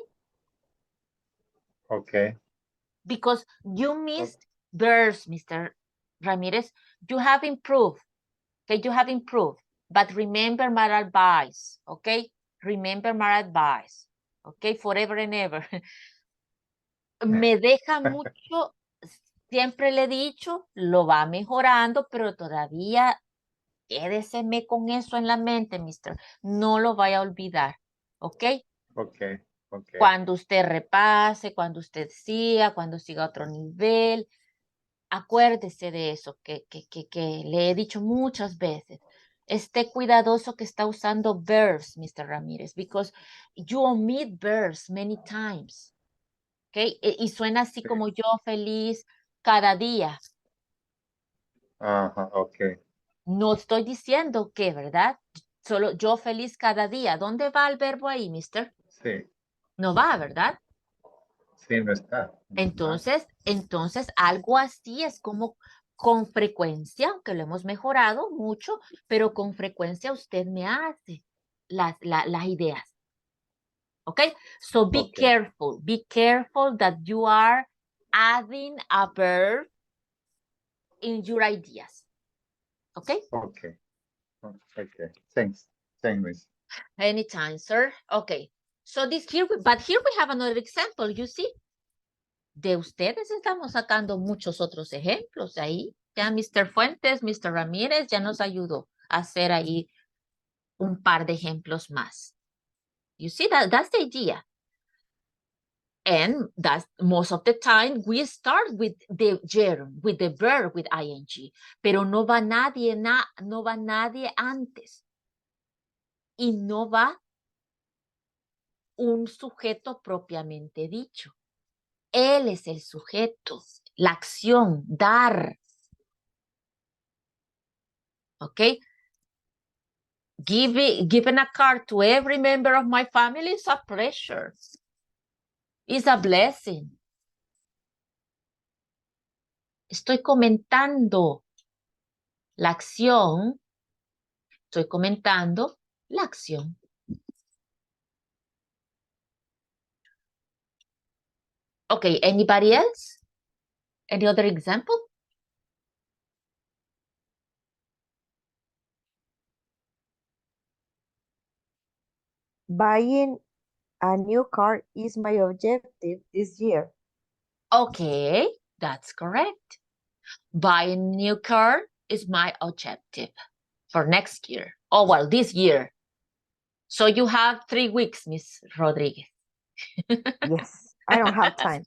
[SPEAKER 3] Okay.
[SPEAKER 2] Because you missed verbs, Mr. Ramirez. You have improved, okay? You have improved. But remember my advice, okay? Remember my advice, okay? Forever and ever. Me deja mucho, siempre le he dicho, lo va mejorando, pero todavía quédeseme con eso en la mente, mister. No lo vaya a olvidar, ¿ok?
[SPEAKER 3] Okay.
[SPEAKER 2] Cuando usted repase, cuando usted cuando siga a otro nivel, acuérdese de eso que le he dicho muchas veces. Esté cuidadoso que está usando verbs, Mr. Ramírez, because you omit verbs many times. ¿Ok? Y suena así como yo feliz cada día.
[SPEAKER 3] Okay.
[SPEAKER 2] No estoy diciendo que, ¿verdad? Solo yo feliz cada día. ¿Dónde va el verbo ahí, mister?
[SPEAKER 3] Sí.
[SPEAKER 2] No va, ¿verdad?
[SPEAKER 3] Sí, no está.
[SPEAKER 2] Entonces, algo así es como con frecuencia, aunque lo hemos mejorado mucho, pero con frecuencia usted me hace las ideas. ¿Ok? So be careful. Be careful that you are adding a verb in your ideas. ¿Ok?
[SPEAKER 3] Okay. Thanks. Thanks, Miss.
[SPEAKER 2] Anytime, sir. Okay. So here we have another example, you see. De ustedes estamos sacando muchos otros ejemplos ahí. Ya Mr. Fuentes, Mr. Ramírez ya nos ayudó a hacer ahí un par de ejemplos más. You see, that's the idea. And that's most of the time we start with the gerund, with the verb, with ing. Pero no va nadie antes. Y no va un sujeto propiamente dicho. Él es el sujeto, la acción, dar. Okay? Giving a card to every member of my family is a pleasure. It's a blessing. Estoy comentando la acción. Estoy comentando la acción. Okay, anybody else? Any other example?
[SPEAKER 6] Buying a new car is my objective this year.
[SPEAKER 2] Okay, that's correct. Buying a new car is my objective for next year. Oh, well, this year. So you have 3 weeks, Miss Rodriguez.
[SPEAKER 6] Yes, I don't have time.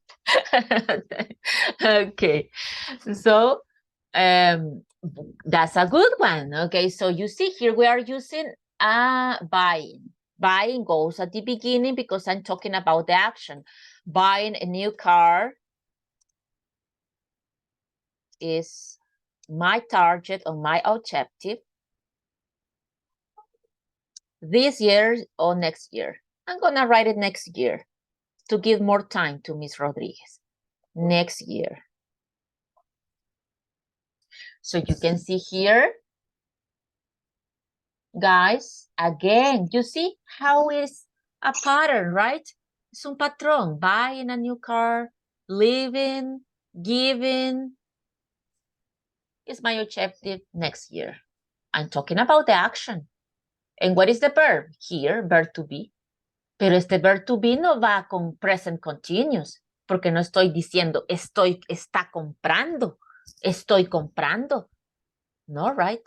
[SPEAKER 2] Okay, so that's a good one. Okay, so you see here we are using buying. Buying goes at the beginning because I'm talking about the action. Buying a new car is my target or my objective this year or next year. I'm gonna write it next year to give more time to Miss Rodriguez. Next year. So you can see here, guys, again, you see how is a pattern, right? Es un patrón. Buying a new car, living, giving is my objective next year. I'm talking about the action. And what is the verb? Here, verb to be. Pero este verb to be no va con present continuous, porque no estoy diciendo está comprando, estoy comprando. No, right?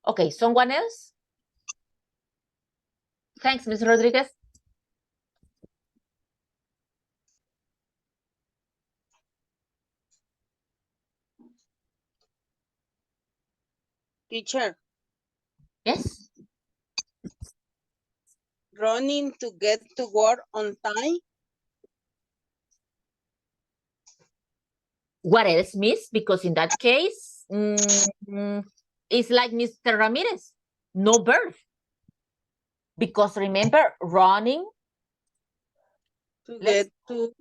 [SPEAKER 2] Okay, someone else? Thanks, Ms. Rodriguez.
[SPEAKER 7] Teacher,
[SPEAKER 2] Yes.
[SPEAKER 7] running to get to work on time.
[SPEAKER 2] What else, Miss? Because in that case, it's like Mr. Ramirez, no verb. Because remember, running,
[SPEAKER 7] To
[SPEAKER 2] let's
[SPEAKER 7] get to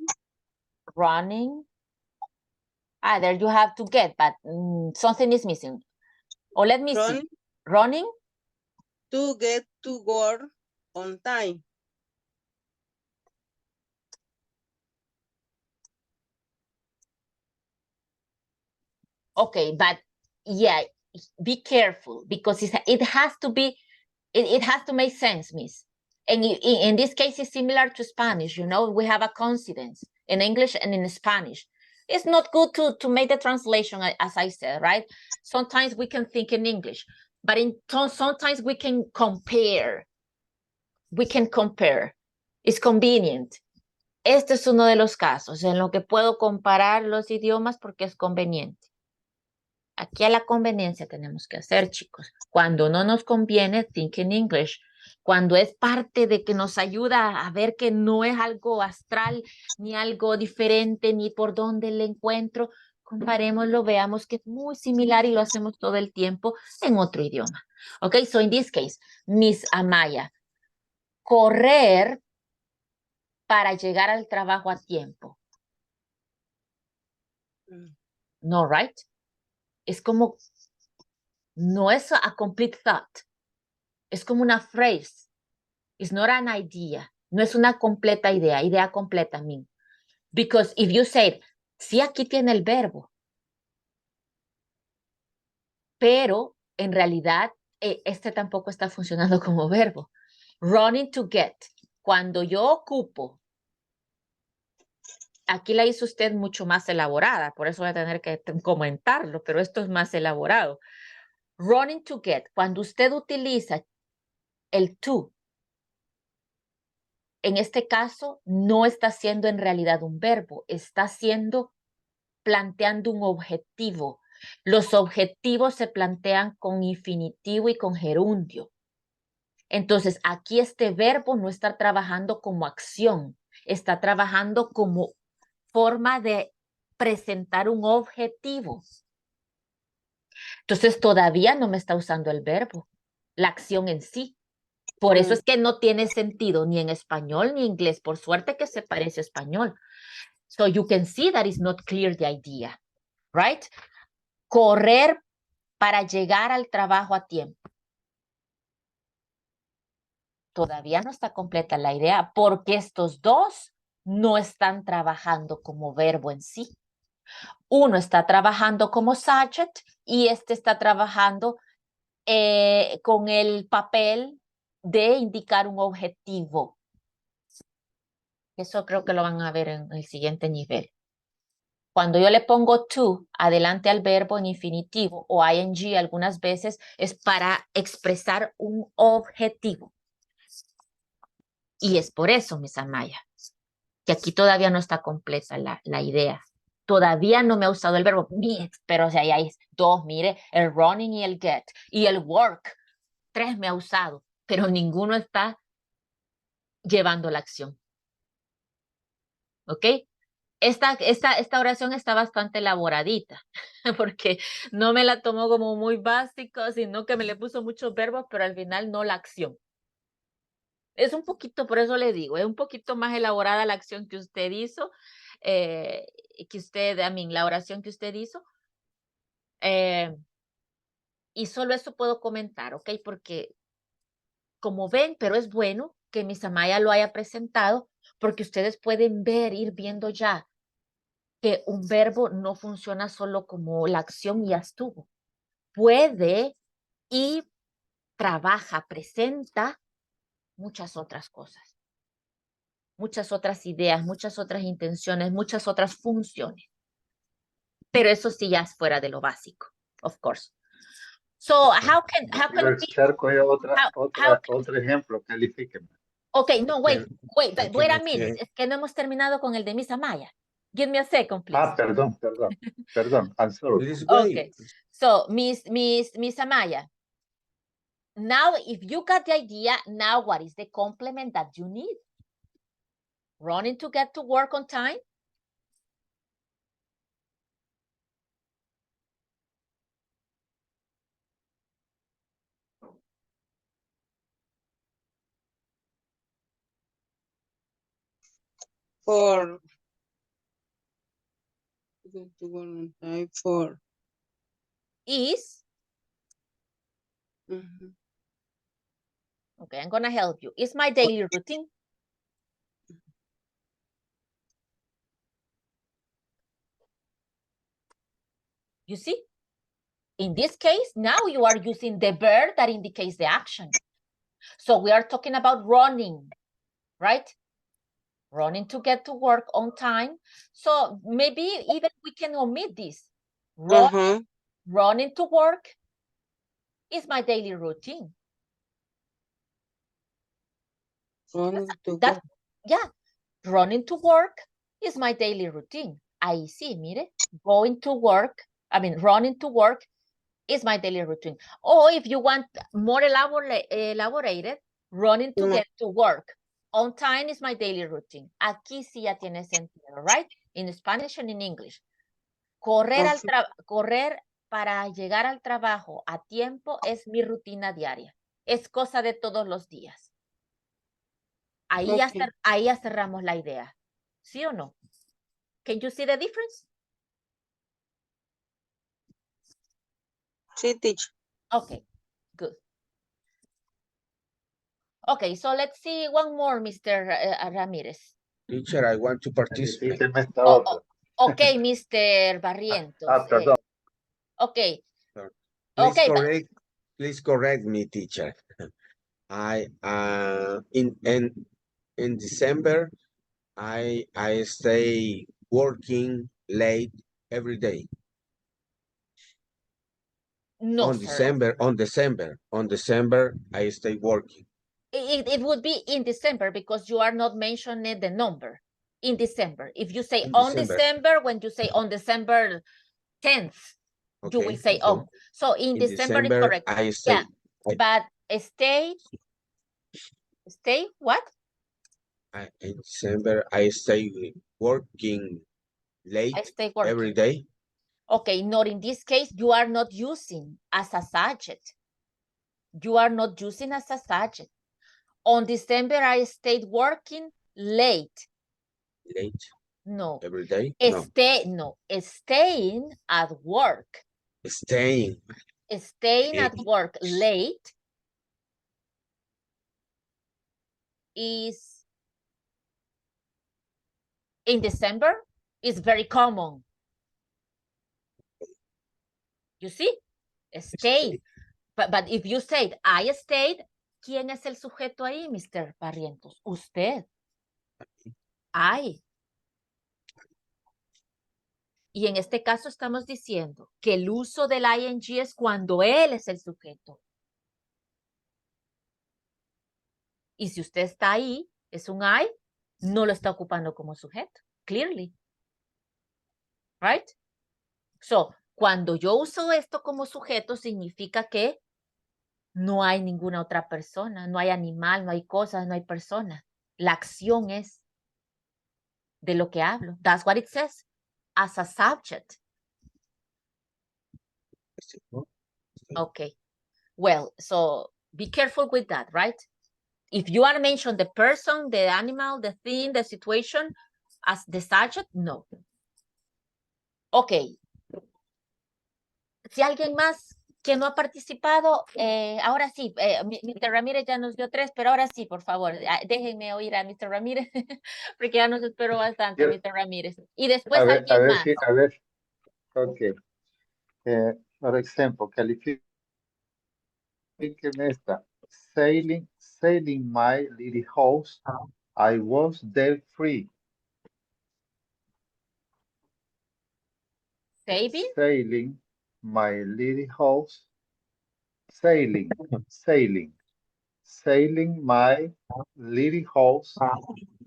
[SPEAKER 2] running. There you have to get, but something is missing. Or let me see.
[SPEAKER 7] run
[SPEAKER 2] Running,
[SPEAKER 7] to get to work on time.
[SPEAKER 2] okay, but yeah, be careful because it has to be, it has to make sense, Miss. And in this case, it's similar to Spanish. You know, we have a coincidence in English and in Spanish. It's not good to make the translation, as I said, right? Sometimes we can think in English, but sometimes we can compare. We can compare. It's convenient. Este es uno de los casos en lo que puedo comparar los idiomas porque es conveniente. Aquí a la conveniencia tenemos que hacer, chicos. Cuando no nos conviene, think in English. Cuando es parte de que nos ayuda a ver que no es algo astral, ni algo diferente, ni por dónde le encuentro, comparémoslo, veamos que es muy similar y lo hacemos todo el tiempo en otro idioma. Ok, so in this case, Miss Amaya, correr para llegar al trabajo a tiempo. No, right? Es como, no es a complete thought. Es como una phrase. It's not an idea. No es una completa idea completa, mean. Because if you say, sí, aquí tiene el verbo, pero en realidad este tampoco está funcionando como verbo. Running to get. Cuando yo ocupo, aquí la hizo usted mucho más elaborada, por eso voy a tener que comentarlo, pero esto es más elaborado. Running to get. Cuando usted utiliza el to, en este caso, no está siendo en realidad un verbo, está siendo planteando un objetivo. Los objetivos se plantean con infinitivo y con gerundio. Entonces, aquí este verbo no está trabajando como acción, está trabajando como forma de presentar un objetivo. Entonces, todavía no me está usando el verbo, la acción en sí. Por eso es que no tiene sentido ni en español ni en inglés. Por suerte que se parece a español. So you can see that it's not clear the idea, right? Correr para llegar al trabajo a tiempo. Todavía no está completa la idea porque estos dos no están trabajando como verbo en sí. Uno está trabajando como subject y este está trabajando con el papel de indicar un objetivo. Eso creo que lo van a ver en el siguiente nivel. Cuando yo le pongo to adelante al verbo en infinitivo o ing algunas veces es para expresar un objetivo. Y es por eso, Miss Amaya, que aquí todavía no está completa la idea. Todavía no me ha usado el verbo, pero o sea, ya hay dos, mire, el running y el get. Y el work, 3 me ha usado, pero ninguno está llevando la acción. ¿Ok? Esta oración está bastante elaboradita, porque no me la tomó como muy básico, sino que me le puso muchos verbos, pero al final no la acción. Es un poquito, por eso le digo, es un poquito más elaborada la acción que usted hizo, la oración que usted hizo. Y solo eso puedo comentar, ¿ok? Porque como ven, pero es bueno que Miss Amaya lo haya presentado, porque ustedes pueden ir viendo ya que un verbo no funciona solo como la acción y ya estuvo. Puede y trabaja, presenta muchas otras cosas, muchas otras ideas, muchas otras intenciones, muchas otras funciones. Pero eso sí ya es fuera de lo básico, of course. So how can
[SPEAKER 3] Quiero
[SPEAKER 2] we,
[SPEAKER 3] explicar otro ejemplo, califíqueme.
[SPEAKER 2] okay, no, wait
[SPEAKER 8] que
[SPEAKER 2] a minute, es que no hemos terminado con el de Miss Amaya. Give me a second, please.
[SPEAKER 3] Perdón, I'm sorry.
[SPEAKER 8] Please wait.
[SPEAKER 2] Okay, so Miss Amaya, now if you got the idea, now what is the complement that you need? Running to get to work on time?
[SPEAKER 7] For
[SPEAKER 2] Is,
[SPEAKER 7] Mhm.
[SPEAKER 2] okay, I'm gonna help you. Is my daily routine. You see? In this case, now you are using the verb that indicates the action. So we are talking about running, right? Running to get to work on time. So maybe even we can omit this. Running to work is my daily routine. Yeah, running to work is my daily routine. Ahí sí, mire, running to work is my daily routine. Or if you want more elaborated, running to get to work on time is my daily routine. Aquí sí ya tiene sentido, right? In Spanish and in English. Correr para llegar al trabajo a tiempo es mi rutina diaria. Es cosa de todos los días. Ahí ya cerramos la idea. ¿Sí o no? Can you see the difference?
[SPEAKER 7] Sí, teacher.
[SPEAKER 2] Okay, good. Okay, so let's see one more, Mr. Ramirez.
[SPEAKER 8] Teacher, I want to participate.
[SPEAKER 3] Califíqueme esta otra.
[SPEAKER 2] Okay, Mr. Barrientos.
[SPEAKER 3] Perdón.
[SPEAKER 2] Okay.
[SPEAKER 8] Please
[SPEAKER 2] Okay.
[SPEAKER 8] Please correct me, teacher. I in December I stay working late every day.
[SPEAKER 2] No,
[SPEAKER 8] on December I stay working.
[SPEAKER 2] It would be in December because you are not mentioning the number. In December. If you say
[SPEAKER 8] In
[SPEAKER 2] on
[SPEAKER 8] December.
[SPEAKER 2] when you say on December 10th, you will say
[SPEAKER 8] okay.
[SPEAKER 2] on. So in December is correct.
[SPEAKER 8] I stay.
[SPEAKER 2] Yeah, but stay what?
[SPEAKER 8] In December I stay working late every day.
[SPEAKER 2] Okay, not in this case, you are not using as a subject. You are not using as a subject. On December, I stayed working late.
[SPEAKER 8] Late?
[SPEAKER 2] No.
[SPEAKER 8] Every day?
[SPEAKER 2] Staying at work.
[SPEAKER 8] Staying
[SPEAKER 2] At work late is, in December, is very common. You see? Stayed. But if you said, I stayed, ¿quién es el sujeto ahí, Mr. Barrientos? Usted. I. Y en este caso estamos diciendo que el uso del ing es cuando él es el sujeto. Y si usted está ahí, es un I, no lo está ocupando como sujeto. Clearly. Right? So, cuando yo uso esto como sujeto, significa que no hay ninguna otra persona, no hay animal, no hay cosas, no hay persona. La acción es de lo que hablo. That's what it says. As a subject. Okay. Well, so be careful with that, right? If you are mentioning the person, the animal, the thing, the situation as the subject, no. Okay. Si alguien más que no ha participado, ahora sí, Mr. Ramírez ya nos dio 3, pero ahora sí, por favor, déjenme oír a Mr. Ramírez, porque ya nos esperó bastante, Mr. Ramírez. Y después alguien más.
[SPEAKER 3] Ok. Por ejemplo, Fíjense esta. Sailing my little house, I was debt free.
[SPEAKER 2] Saving?
[SPEAKER 3] Sailing my little house, sailing my little house,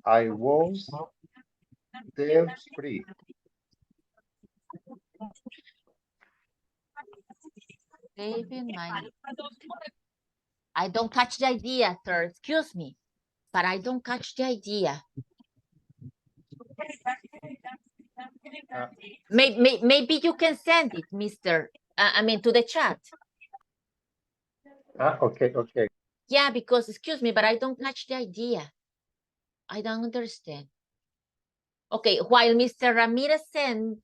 [SPEAKER 3] I was debt free.
[SPEAKER 2] Saving my... I don't catch the idea, sir. Excuse me, but I don't catch the idea. Maybe you can send it, Mr. I mean, to the chat.
[SPEAKER 3] Okay.
[SPEAKER 2] Yeah, because, excuse me, but I don't catch the idea. I don't understand. Okay, while Mr. Ramirez sends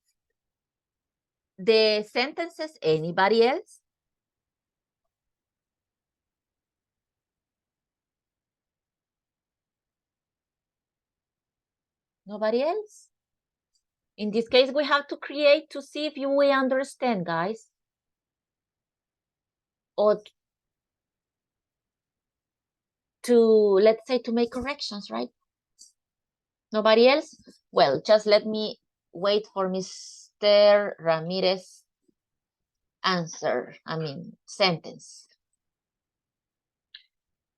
[SPEAKER 2] the sentences, anybody else? Nobody else? In this case, we have to create to see if we understand, guys. Or to, let's say, to make corrections, right? Nobody else? Well, just let me wait for Mr. Ramirez answer, sentence.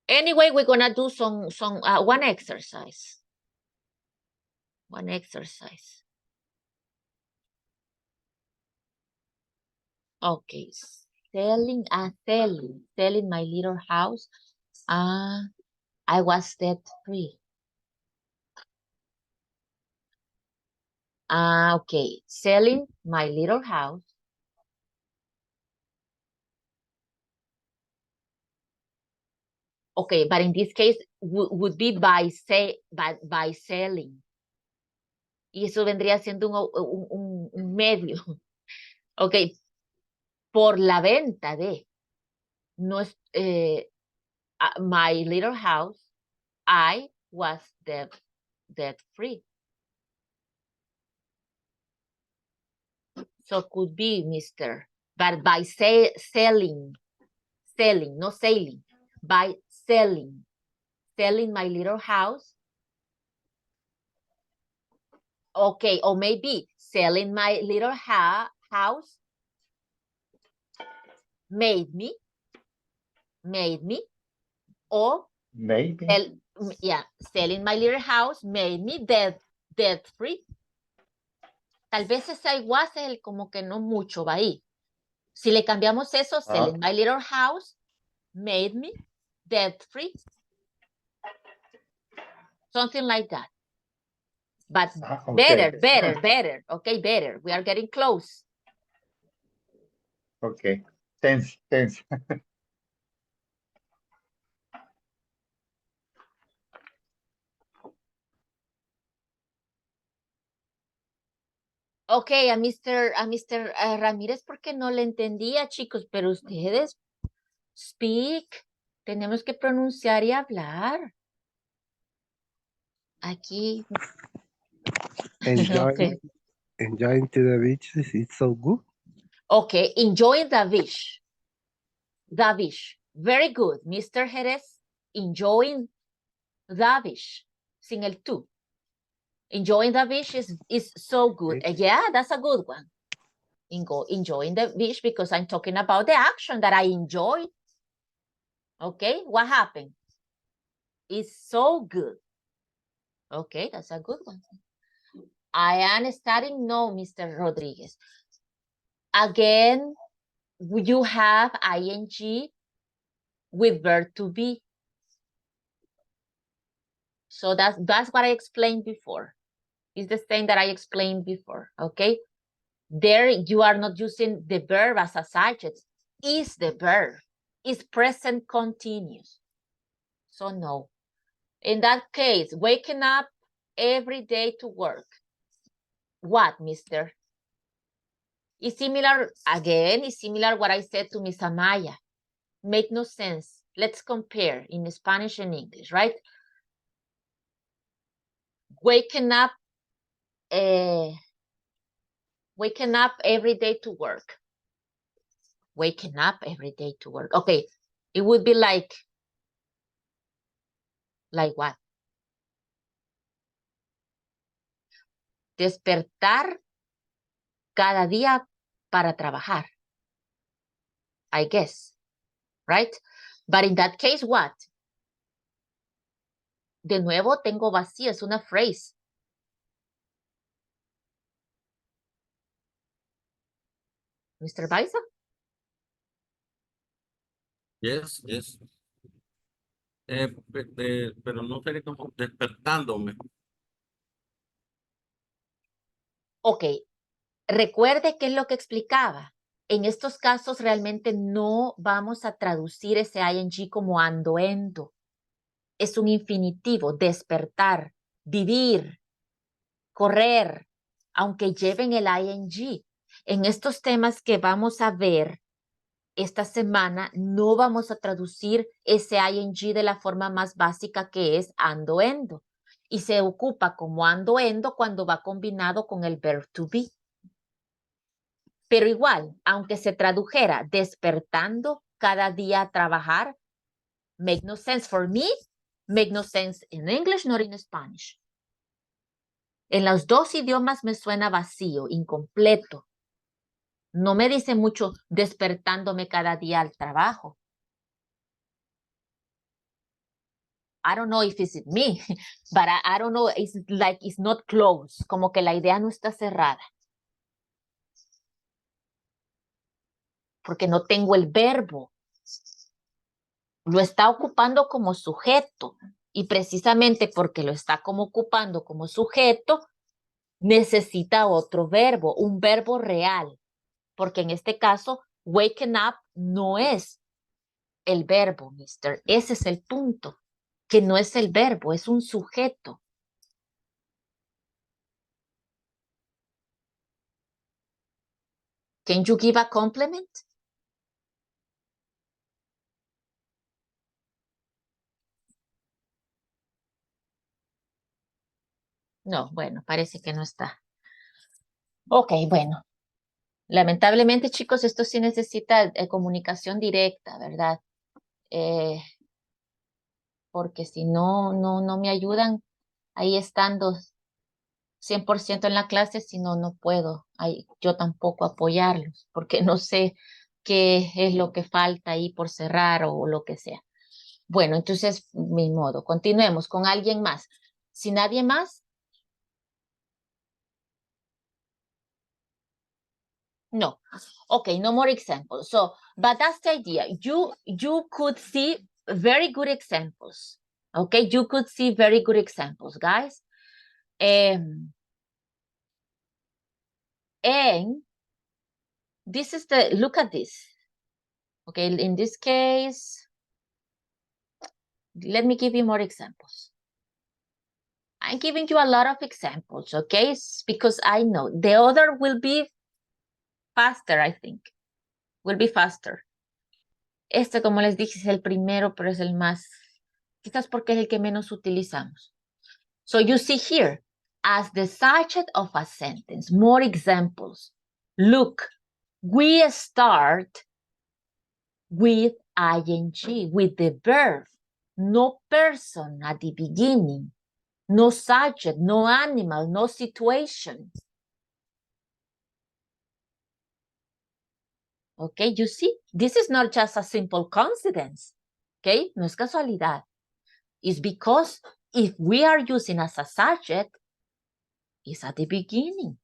[SPEAKER 2] Anyway, we're gonna do one exercise. One exercise. Okay, selling my little house. I was debt free. Okay, selling my little house. Okay, but in this case would be by selling. Y eso vendría siendo un medio. Ok, por la venta de. No es, my little house, I was debt free. So could be Mr. But by selling, no sailing, by selling my little house. Okay, or maybe selling my little house made me, or
[SPEAKER 3] Maybe.
[SPEAKER 2] Selling my little house made me debt free. Tal vez ese I was como que no mucho va ahí. Si le cambiamos eso, selling my little house made me debt free. Something like that. But
[SPEAKER 3] Okay.
[SPEAKER 2] better. Okay, better. We are getting close.
[SPEAKER 3] Okay. Tense.
[SPEAKER 2] Ok, a Mr. Ramírez porque no le entendía, chicos, pero ustedes speak. Tenemos que pronunciar y hablar. Aquí.
[SPEAKER 5] Enjoying to the beaches, it's so good.
[SPEAKER 2] Okay, enjoying the beach. The beach. Very good. Mr. Jerez, enjoying the beach. Sin el tú. Enjoying the beach is so good. Yeah, that's a good one. Enjoying the beach because I'm talking about the action that I enjoy. Okay, what happened? It's so good. Okay, that's a good one. I am studying. No, Mr. Rodriguez. Again, you have ing with verb to be. So that's what I explained before. It's the same that I explained before, okay? There you are not using the verb as a subject. Is the verb. Is present continuous. So no. In that case, waking up every day to work. What, mister? Is similar, again, is similar what I said to Miss Amaya. Make no sense. Let's compare in Spanish and English, right? Waking up every day to work. Waking up every day to work. Okay, It would be like what? Despertar cada día para trabajar. I guess, right? But in that case, what? De nuevo tengo vacío, es una phrase. Mr. Baisa?
[SPEAKER 1] Yes, yes. Pero no sería como despertándome.
[SPEAKER 2] Ok, recuerde qué es lo que explicaba. En estos casos realmente no vamos a traducir ese ing como ando, endo. Es un infinitivo, despertar, vivir, correr, aunque lleven el ing. En estos temas que vamos a ver esta semana, no vamos a traducir ese ing de la forma más básica que es ando, endo. Y se ocupa como ando, endo cuando va combinado con el verb to be. Pero igual, aunque se tradujera despertando cada día a trabajar, make no sense for me, make no sense in English nor in Spanish. En los dos idiomas me suena vacío, incompleto. No me dice mucho despertándome cada día al trabajo. I don't know if it's me, but I don't know, it's like it's not close, como que la idea no está cerrada. Porque no tengo el verbo. Lo está ocupando como sujeto. Y precisamente porque lo está como ocupando como sujeto, necesita otro verbo, un verbo real. Porque en este caso, waking up no es el verbo, mister. Ese es el punto, que no es el verbo, es un sujeto. Can you give a compliment? No, bueno, parece que no está. Ok, bueno. Lamentablemente, chicos, esto sí necesita comunicación directa, ¿verdad? Porque si no, no me ayudan ahí estando 100% en la clase, si no, no puedo yo tampoco apoyarlos, porque no sé qué es lo que falta ahí por cerrar o lo que sea. Bueno, entonces, mi modo, continuemos con alguien más. Si nadie más, no. Okay, no more examples. So, but that's the idea. You could see very good examples. Okay, you could see very good examples, guys. And this is look at this. Okay, in this case, let me give you more examples. I'm giving you a lot of examples, okay? It's because I know the other will be faster, I think. Will be faster. Este, como les dije, es el primero, pero es el más, quizás porque es el que menos utilizamos. So you see here, as the subject of a sentence, more examples. Look, we start with ing, with the verb, no person at the beginning, no subject, no animal, no situation. Okay, you see, this is not just a simple coincidence. Okay, no es casualidad. It's because if we are using as a subject, it's at the beginning.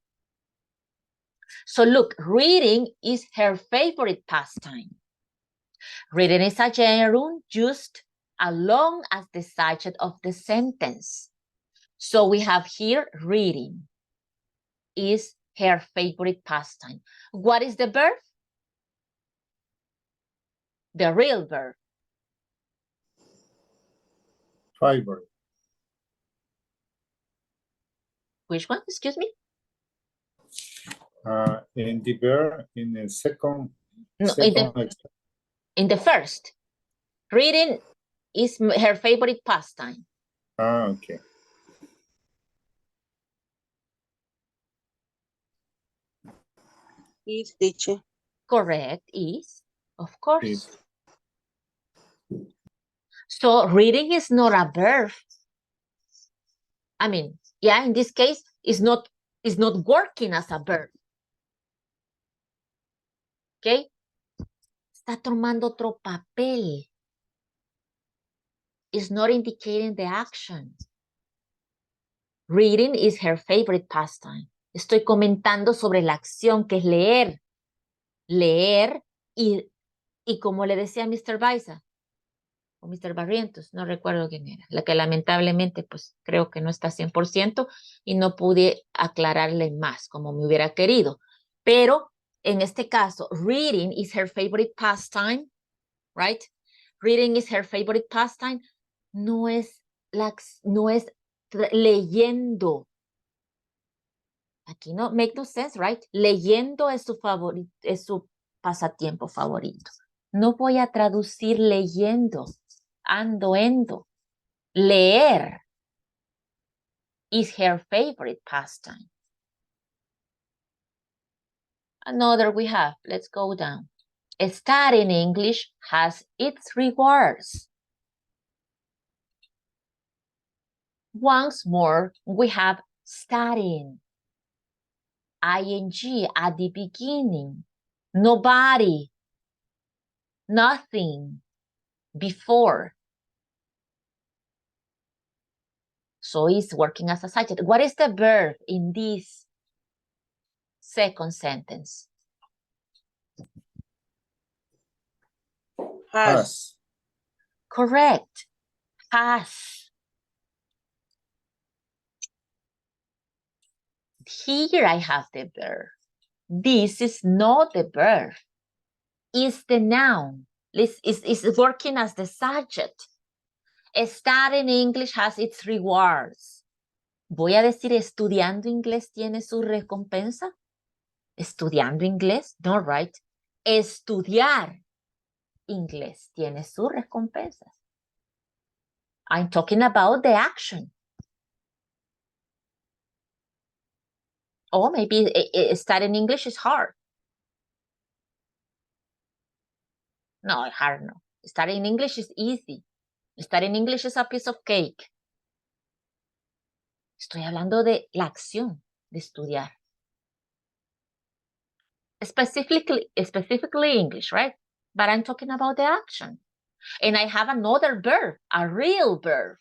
[SPEAKER 2] So look, reading is her favorite pastime. Reading is a gerund used along as the subject of the sentence. So we have here reading is her favorite pastime. What is the verb? The real verb.
[SPEAKER 3] Favorite.
[SPEAKER 2] Which one? Excuse me?
[SPEAKER 3] In the verb, in the second.
[SPEAKER 2] No,
[SPEAKER 3] second
[SPEAKER 2] in the first. Reading is her favorite pastime.
[SPEAKER 3] Okay.
[SPEAKER 7] Is, teacher.
[SPEAKER 2] Correct, is, of course.
[SPEAKER 3] Is.
[SPEAKER 2] So reading is not a verb. I mean, yeah, in this case, it's not working as a verb. Okay? Está tomando otro papel. It's not indicating the action. Reading is her favorite pastime. Estoy comentando sobre la acción que es leer. Leer y como le decía Mr. Baiza o Mr. Barrientos, no recuerdo quién era, la que lamentablemente pues creo que no está 100% y no pude aclararle más como me hubiera querido. Pero en este caso, reading is her favorite pastime, right? Reading is her favorite pastime. No es leyendo. Aquí no make no sense, right? Leyendo es su favorito, es su pasatiempo favorito. No voy a traducir leyendo, endo. Leer is her favorite pastime. Another we have, let's go down. Studying English has its rewards. Once more, we have studying. ing at the beginning. Nobody. Nothing. Before. So it's working as a subject. What is the verb in this second sentence?
[SPEAKER 7] Has.
[SPEAKER 2] Correct. Has. Here I have the verb. This is not the verb. It's the noun. It's working as the subject. Studying English has its rewards. Voy a decir, ¿estudiando inglés tiene su recompensa? ¿Estudiando inglés? No, right. Estudiar inglés tiene sus recompensas. I'm talking about the action. Or maybe studying English is hard. No, hard no. Studying English is easy. Studying English is a piece of cake. Estoy hablando de la acción de estudiar. Specifically English, right? But I'm talking about the action. And I have another verb, a real verb.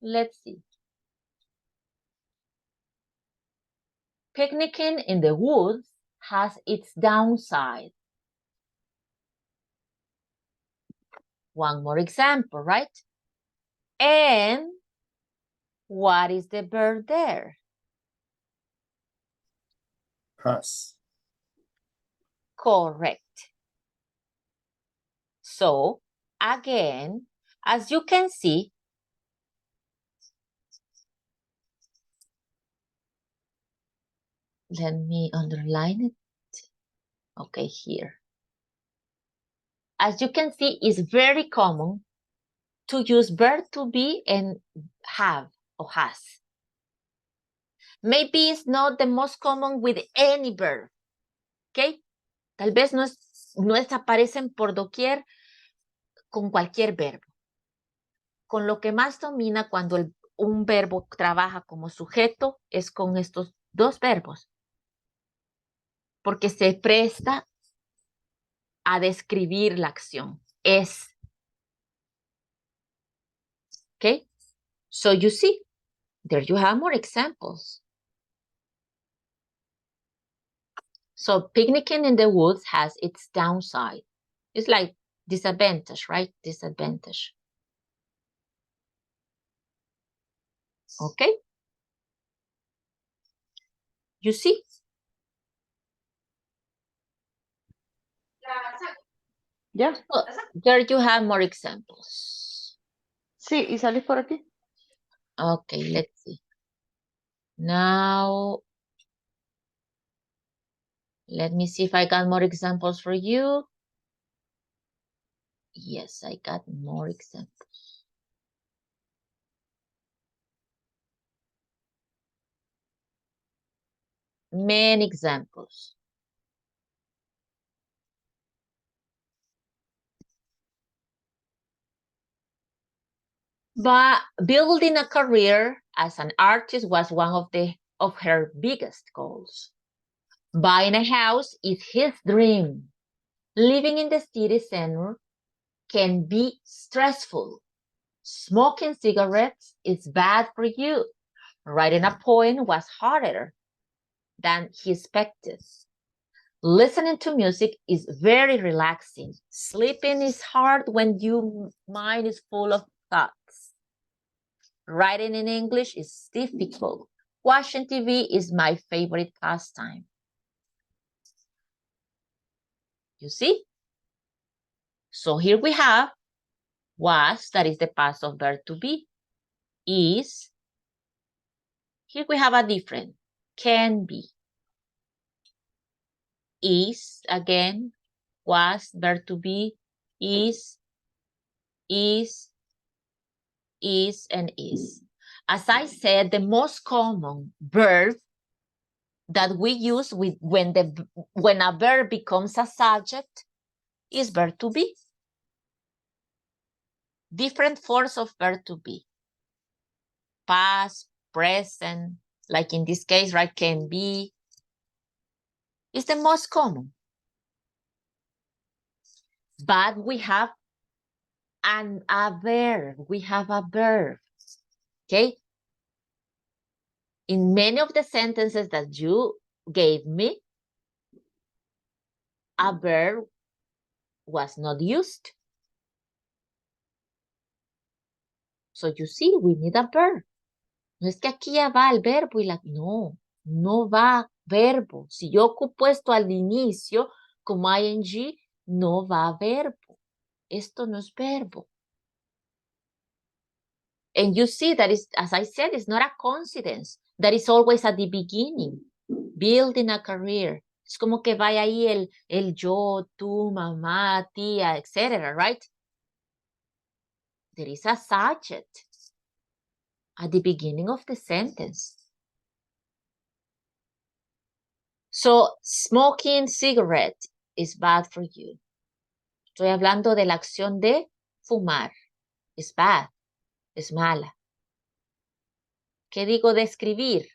[SPEAKER 2] Let's see. Picnicking in the woods has its downside. One more example, right? And what is the verb there?
[SPEAKER 1] Has.
[SPEAKER 2] Correct. So, again, as you can see, let me underline it. Okay, here. As you can see, it's very common to use verb to be and have or has. Maybe it's not the most common with any verb. Okay? Tal vez no aparecen por doquier con cualquier verbo. Con lo que más domina cuando un verbo trabaja como sujeto es con estos dos verbos. Porque se presta a describir la acción. Es. Okay? So you see, there you have more examples. So picnicking in the woods has its downside. It's like disadvantage, right? Disadvantage. Okay? You see?
[SPEAKER 6] Ya,
[SPEAKER 2] So there you have more examples.
[SPEAKER 6] sí, y salís por aquí.
[SPEAKER 2] Okay, let's see. Now, let me see if I got more examples for you. Yes, I got more examples. Many examples. But building a career as an artist was one of her biggest goals. Buying a house is his dream. Living in the city center can be stressful. Smoking cigarettes is bad for you. Writing a poem was harder than he expected. Listening to music is very relaxing. Sleeping is hard when your mind is full of thoughts. Writing in English is difficult. Watching TV is my favorite pastime. You see? So here we have was, that is the past of verb to be. Is, here we have a different, can be. Is, again, was, verb to be, is, and is. As I said, the most common verb that we use when a verb becomes a subject is verb to be. Different forms of verb to be. Past, present, like in this case, right, can be, is the most common. But we have a verb. We have a verb, okay? In many of the sentences that you gave me, a verb was not used. So you see, we need a verb. No es que aquí ya va el verbo y no va verbo. Si yo ocupo esto al inicio como ing, no va verbo. Esto no es verbo. And you see that is, as I said, it's not a coincidence. That is always at the beginning. Building a career. Es como que vaya ahí el yo, tú, mamá, tía, etc., right? There is a subject at the beginning of the sentence. So, smoking cigarette is bad for you. Estoy hablando de la acción de fumar. It's bad. Es mala. ¿Qué digo de escribir?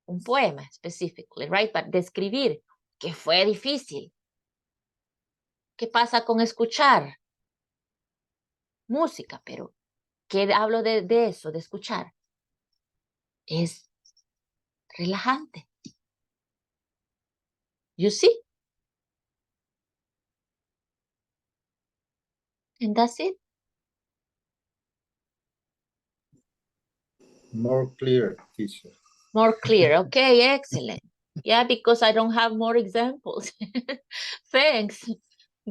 [SPEAKER 2] Un poema, specifically, right? But describir, que fue difícil. ¿Qué pasa con escuchar? Música, pero ¿qué hablo de eso, de escuchar? Es relajante. You see? And that's it.
[SPEAKER 3] More clear, teacher.
[SPEAKER 2] More clear. Okay, excellent. Yeah, because I don't have more examples. Thanks.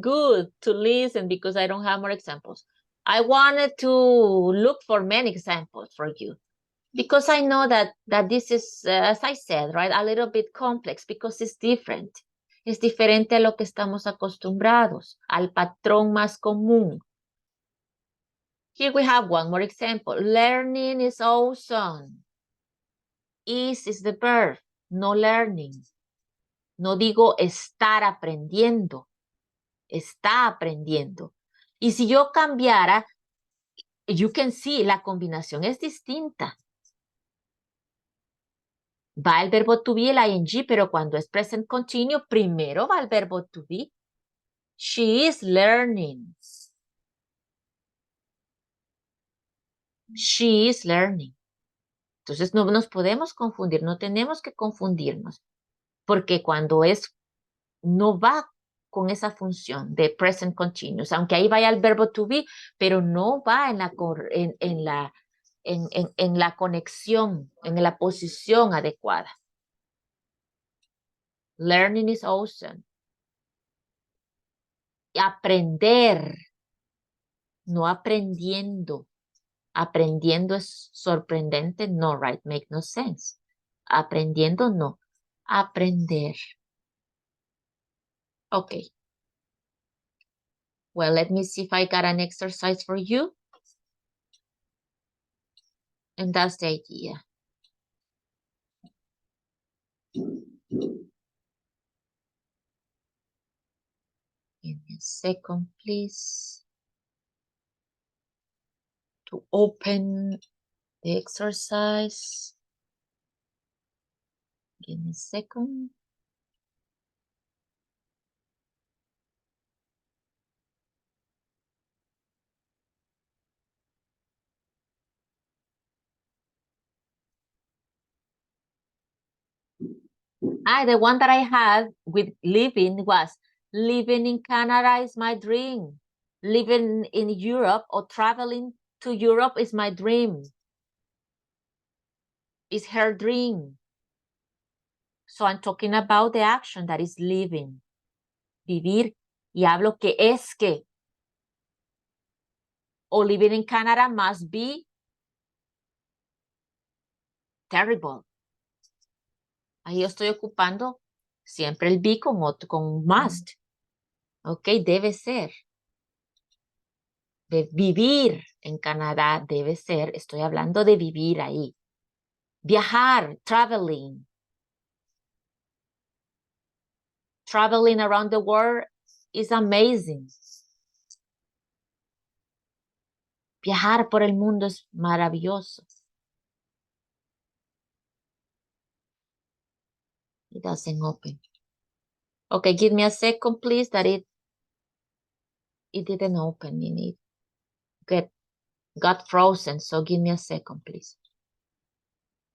[SPEAKER 2] Good to listen because I don't have more examples. I wanted to look for many examples for you because I know that this is, as I said, right, a little bit complex because it's different. Es diferente a lo que estamos acostumbrados, al patrón más común. Here we have one more example. Learning is awesome. Is the verb, no learning. No digo estar aprendiendo. Está aprendiendo. Y si yo cambiara, you can see, la combinación es distinta. Va el verbo to be, el ing, pero cuando es present continuo, primero va el verbo to be. She is learning. She is learning. Entonces no nos podemos confundir, no tenemos que confundirnos, porque cuando es, no va con esa función de present continuous, aunque ahí vaya el verbo to be, pero no va en la conexión, en la posición adecuada. Learning is awesome. Y aprender, no aprendiendo. Aprendiendo es sorprendente, no, right? Make no sense. Aprendiendo, no. Aprender. Okay. Well, let me see if I got an exercise for you. And that's the idea. Give me a second, please. to open the exercise. Give me a second. The one that I had with living was living in Canada is my dream. Living in Europe or traveling to Europe is my dream. It's her dream. So I'm talking about the action that is living. Vivir. Y hablo que es que. Or living in Canada must be terrible. Ahí yo estoy ocupando siempre el be con must. Ok, debe ser. De vivir en Canadá debe ser. Estoy hablando de vivir ahí. Viajar, traveling. Traveling around the world is amazing. Viajar por el mundo es maravilloso. It doesn't open. Okay, give me a second, please, that it didn't open. It got frozen, so give me a second, please,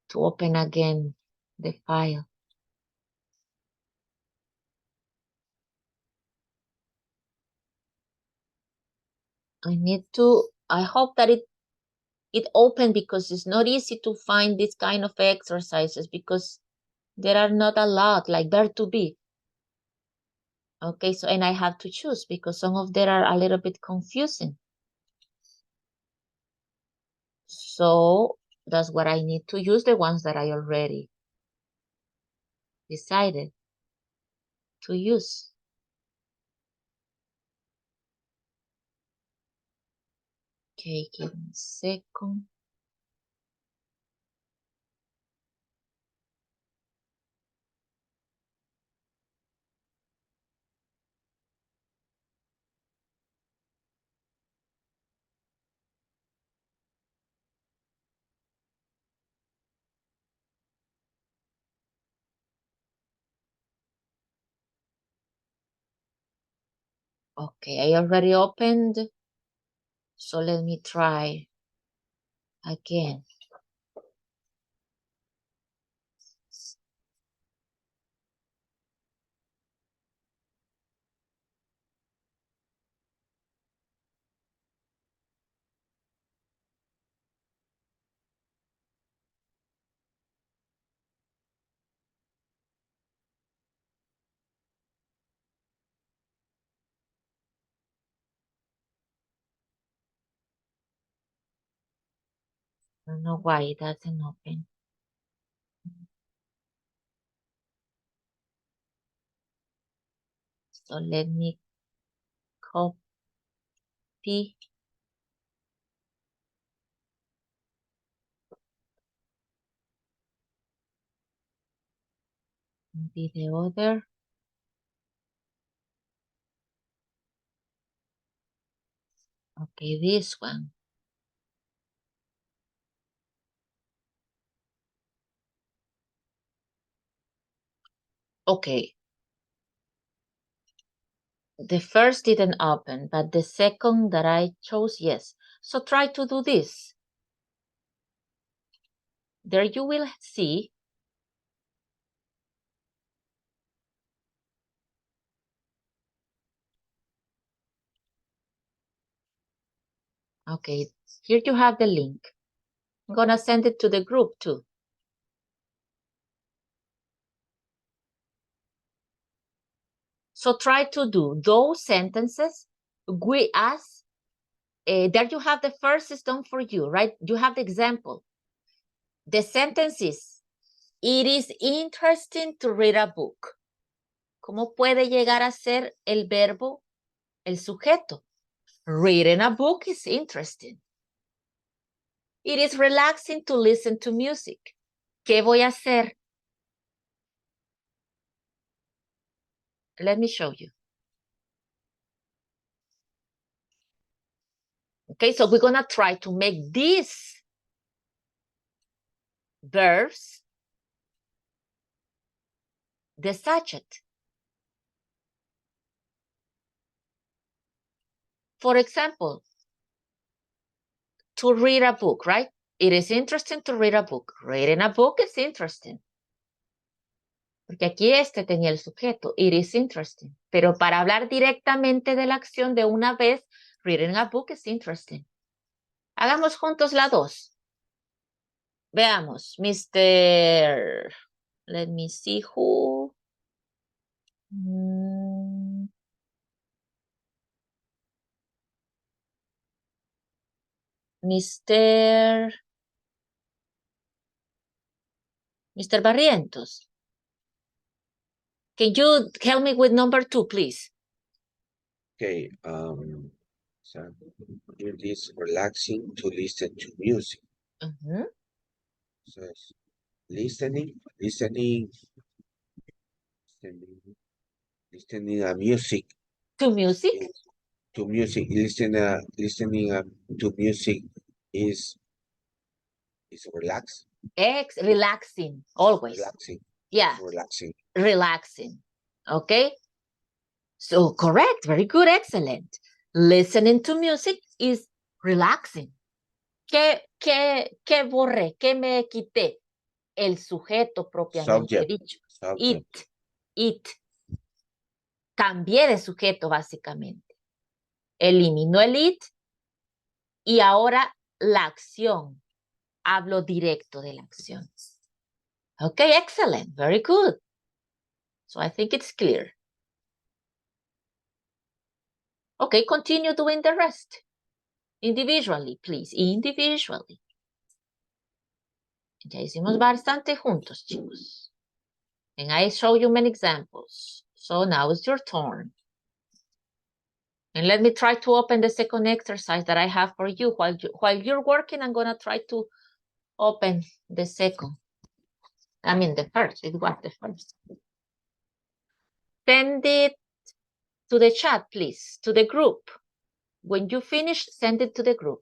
[SPEAKER 2] to open again the file. I hope that it opened, because it's not easy to find this kind of exercises because there are not a lot, like verb to be. Okay, so, and I have to choose because some of them are a little bit confusing. So that's what I need to use, the ones that I already decided to use. Okay, give me a second. Okay, I already opened. So let me try again. I don't know why it doesn't open. So let me copy. Maybe the other. Okay, this one. Okay. The first didn't open, but the second that I chose, yes. So try to do this. There you will see okay, here you have the link. I'm gonna send it to the group too. So try to do those sentences there you have the first is done for you, right? You have the example. The sentence is, it is interesting to read a book. ¿Cómo puede llegar a ser el verbo, el sujeto? Reading a book is interesting. It is relaxing to listen to music. ¿Qué voy a hacer? Let me show you. Okay, so we're gonna try to make these verbs the subject. For example, to read a book, right? It is interesting to read a book. Reading a book is interesting. Porque aquí este tenía el sujeto. It is interesting. Pero para hablar directamente de la acción de una vez, reading a book is interesting. Hagamos juntos la dos. Veamos, Mr. Let me see who. Mr. Barrientos. Can you help me with number 2, please?
[SPEAKER 8] Okay. So it is relaxing to listen to music.
[SPEAKER 2] Mhm.
[SPEAKER 8] So it's listening a music.
[SPEAKER 2] To music?
[SPEAKER 8] To music. Listening to music is relax.
[SPEAKER 2] Relaxing, always.
[SPEAKER 8] Relaxing.
[SPEAKER 2] Yeah,
[SPEAKER 8] Relaxing.
[SPEAKER 2] relaxing. Okay. So correct, very good, excellent. Listening to music is relaxing. ¿Qué borré? ¿Qué me quité? El sujeto propiamente
[SPEAKER 8] Subject.
[SPEAKER 2] dicho.
[SPEAKER 8] Subject.
[SPEAKER 2] It. Cambié de sujeto básicamente. Eliminó el it y ahora la acción. Hablo directo de la acción. Okay, excellent, very good. So I think it's clear. Okay, continue doing the rest. Individually, please, individually. Ya hicimos bastante juntos, chicos. And I show you many examples. So now it's your turn. And let me try to open the second exercise that I have for you. While you're working, I'm going to try to open the second. I mean, the first. It was the first. Send it to the chat, please, to the group. When you finish, send it to the group.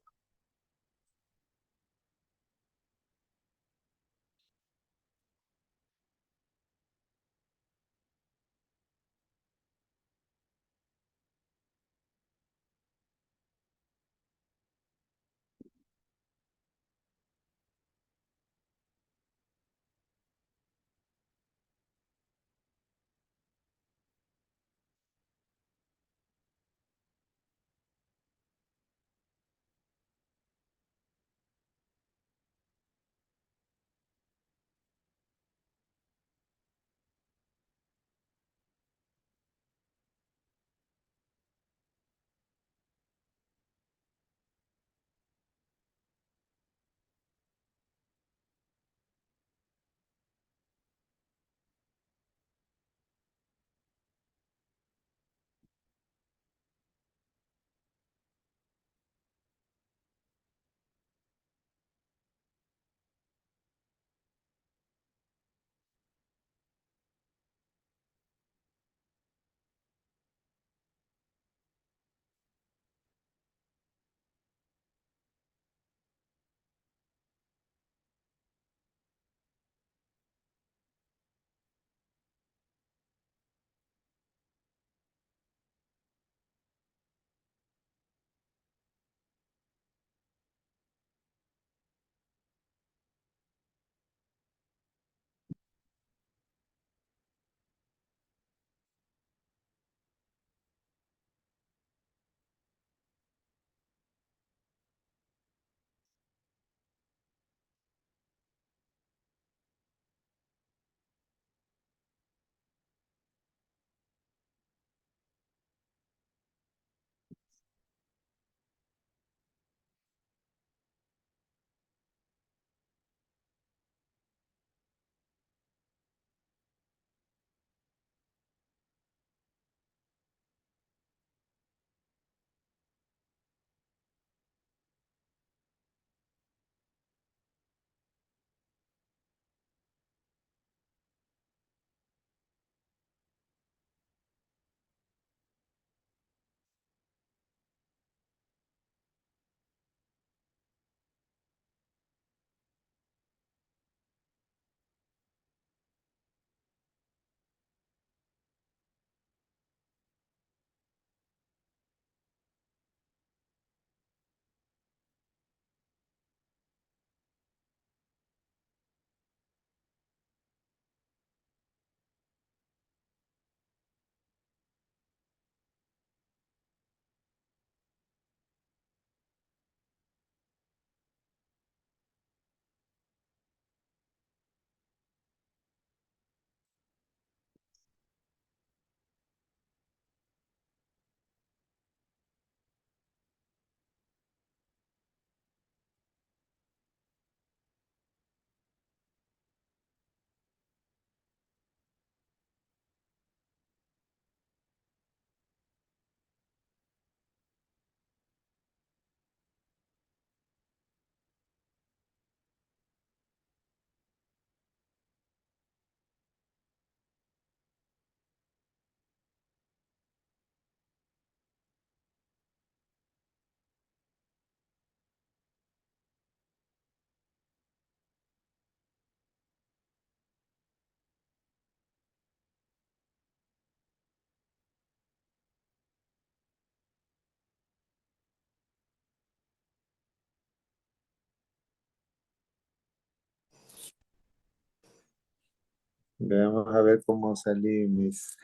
[SPEAKER 3] Veamos a ver cómo salí, mis.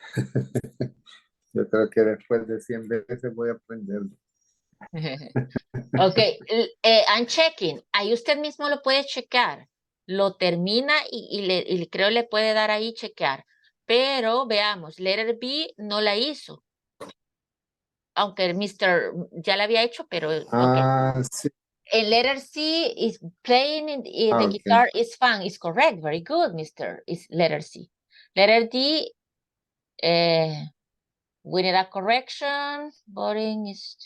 [SPEAKER 3] Yo creo que después de 100 veces voy a aprender.
[SPEAKER 2] Ok, I'm checking. Ahí usted mismo lo puede checar. Lo termina y creo le puede dar ahí chequear. Pero veamos, letter B no la hizo. Aunque el Mr. ya la había hecho, pero ok.
[SPEAKER 3] Ah, sí.
[SPEAKER 2] En letter C is playing the
[SPEAKER 3] Ah, ok.
[SPEAKER 2] guitar is fun, is correct. Very good, Mr. Is letter C. Letter D, we need a correction. Boring is.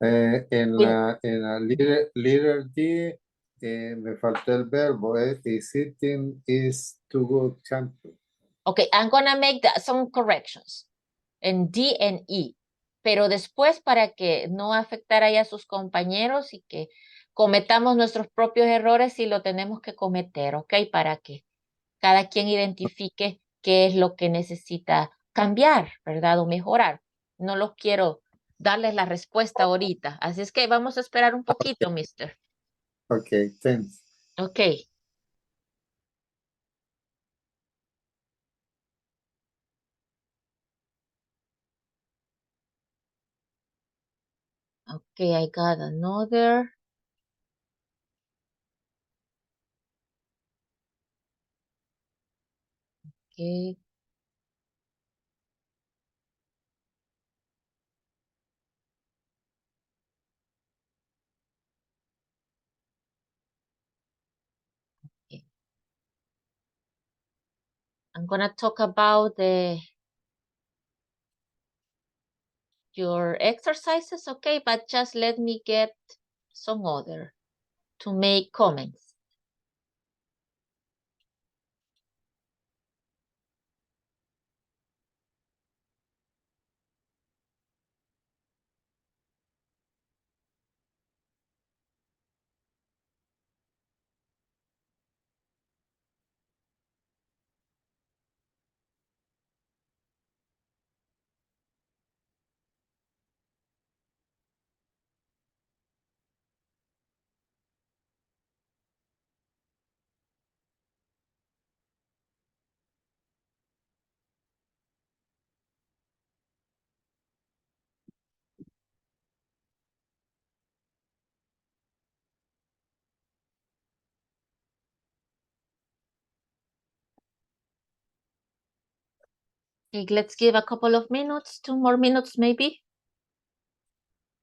[SPEAKER 3] En la leader D me faltó el verbo. Is sitting is to go champion.
[SPEAKER 2] Okay, I'm gonna make some corrections en D and E, pero después para que no afectara ya a sus compañeros y que cometamos nuestros propios errores si lo tenemos que cometer, ¿ok? Para que cada quien identifique qué es lo que necesita cambiar, ¿verdad? O mejorar. No los quiero darles la respuesta ahorita, así es que vamos a esperar un poquito, mister.
[SPEAKER 3] Ok, thanks.
[SPEAKER 2] Ok. Okay, I got another. Okay. Okay. I'm gonna talk about your exercises, okay, but just let me get some other to make comments. Okay, let's give a couple of minutes, 2 more minutes maybe,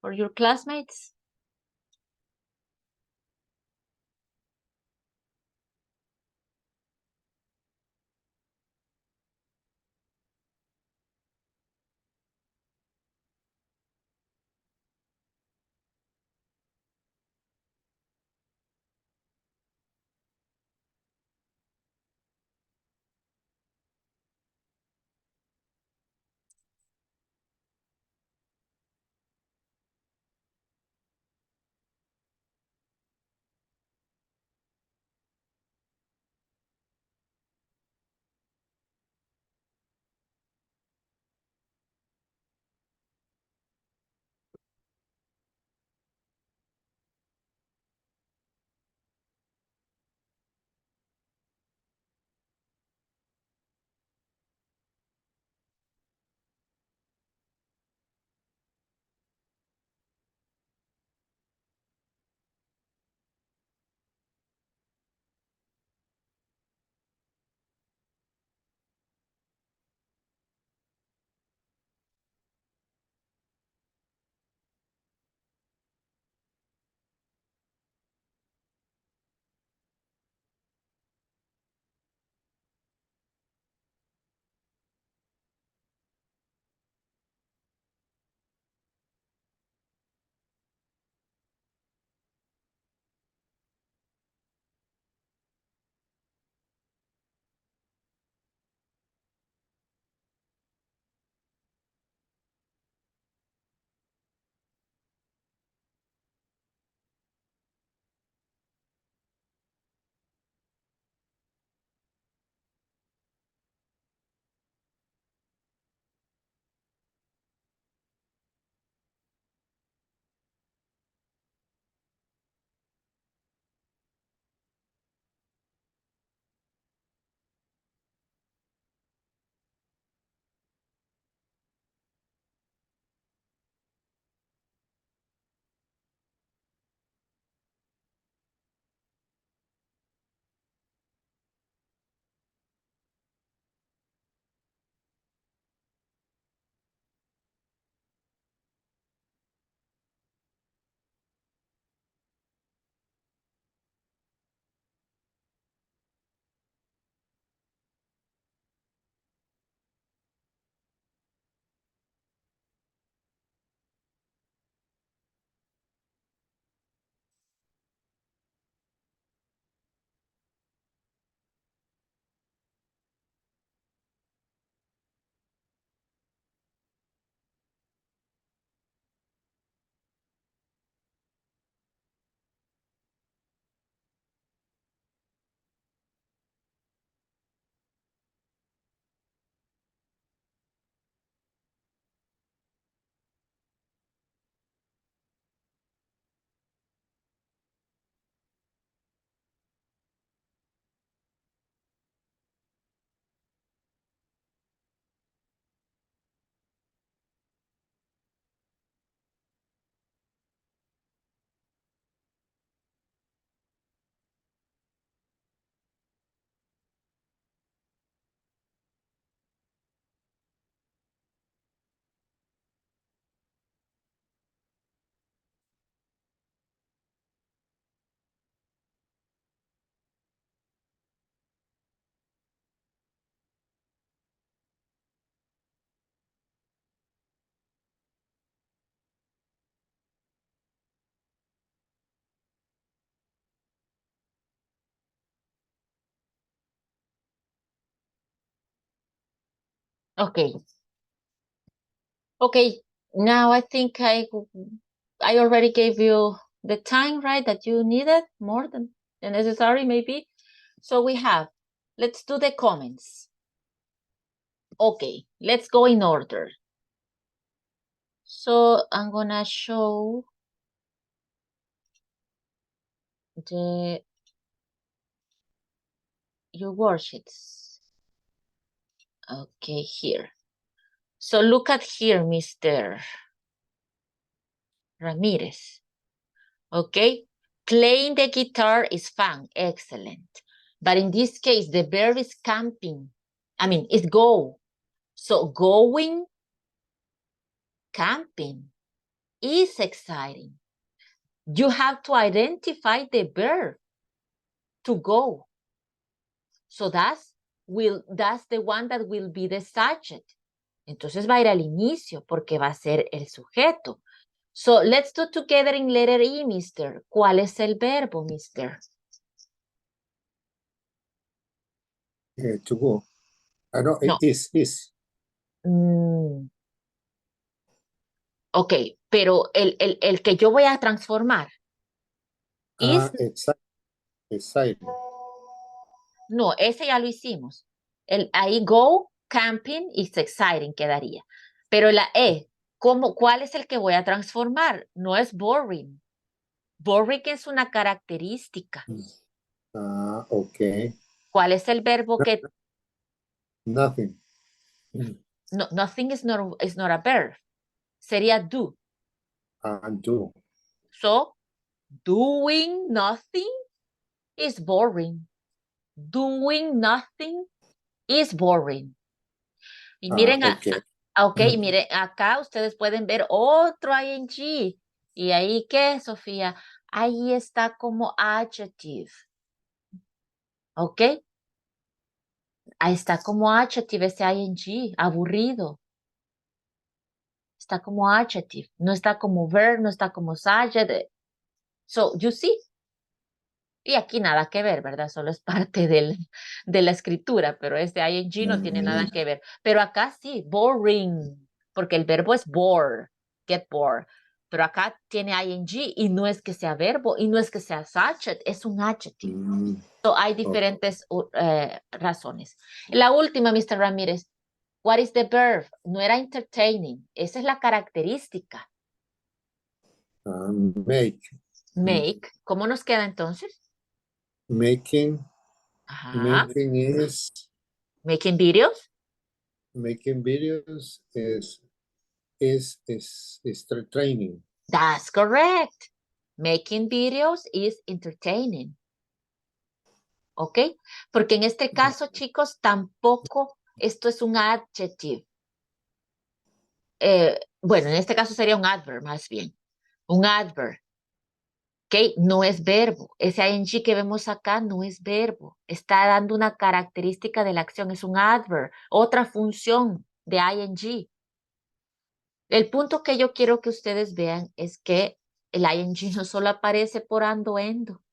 [SPEAKER 2] for your classmates. Okay. Okay, now I think I already gave you the time, right, that you needed more than necessary, maybe. So we have, let's do the comments. Okay, let's go in order. So I'm gonna show your worksheets. Okay, here. So look at here, Mr. Ramirez. Okay, playing the guitar is fun, excellent. But in this case, the verb is camping. I mean, it's go. So going camping is exciting. You have to identify the verb to go. So that's the one that will be the subject. Entonces va a ir al inicio porque va a ser el sujeto. So let's do together in letter E, mister. ¿Cuál es el verbo, mister?
[SPEAKER 5] To go. No,
[SPEAKER 2] No.
[SPEAKER 5] is.
[SPEAKER 2] Ok, pero el que yo voy a transformar is...
[SPEAKER 5] Exciting.
[SPEAKER 2] No, ese ya lo hicimos. Ahí go, camping is exciting quedaría. Pero la E, ¿cuál es el que voy a transformar? No es boring. Boring es una característica.
[SPEAKER 5] Ok.
[SPEAKER 2] ¿Cuál es el verbo que...
[SPEAKER 5] Nothing.
[SPEAKER 2] No, nothing is not a verb. Sería do.
[SPEAKER 5] Do.
[SPEAKER 2] So, doing nothing is boring. Doing nothing is boring. Y miren,
[SPEAKER 5] Okay.
[SPEAKER 2] miren, acá ustedes pueden ver otro ing. ¿Y ahí qué, Sofía? Ahí está como adjective. ¿Ok? Ahí está como adjective ese ing, aburrido. Está como adjective, no está como verb, no está como subject. So, you see. Y aquí nada que ver, ¿verdad? Solo es parte de la escritura, pero este ing no tiene nada que ver. Pero acá sí, boring, porque el verbo es bore, get bored. Pero acá tiene ing y no es que sea verbo y no es que sea subject, es un adjective. So, hay diferentes razones. La última, Mr. Ramírez. What is the verb? No era entertaining. Esa es la característica.
[SPEAKER 5] Make.
[SPEAKER 2] Make. ¿Cómo nos queda entonces?
[SPEAKER 5] Making.
[SPEAKER 2] Ajá.
[SPEAKER 5] Making is.
[SPEAKER 2] Making videos.
[SPEAKER 5] Making videos is training.
[SPEAKER 2] That's correct. Making videos is entertaining. ¿Ok? Porque en este caso, chicos, tampoco esto es un adjective. Bueno, en este caso sería un adverb, más bien. Un adverb. ¿Ok? No es verbo. Ese ing que vemos acá no es verbo. Está dando una característica de la acción. Es un adverb. Otra función de ing. El punto que yo quiero que ustedes vean es que el ing no solo aparece por ando, endo.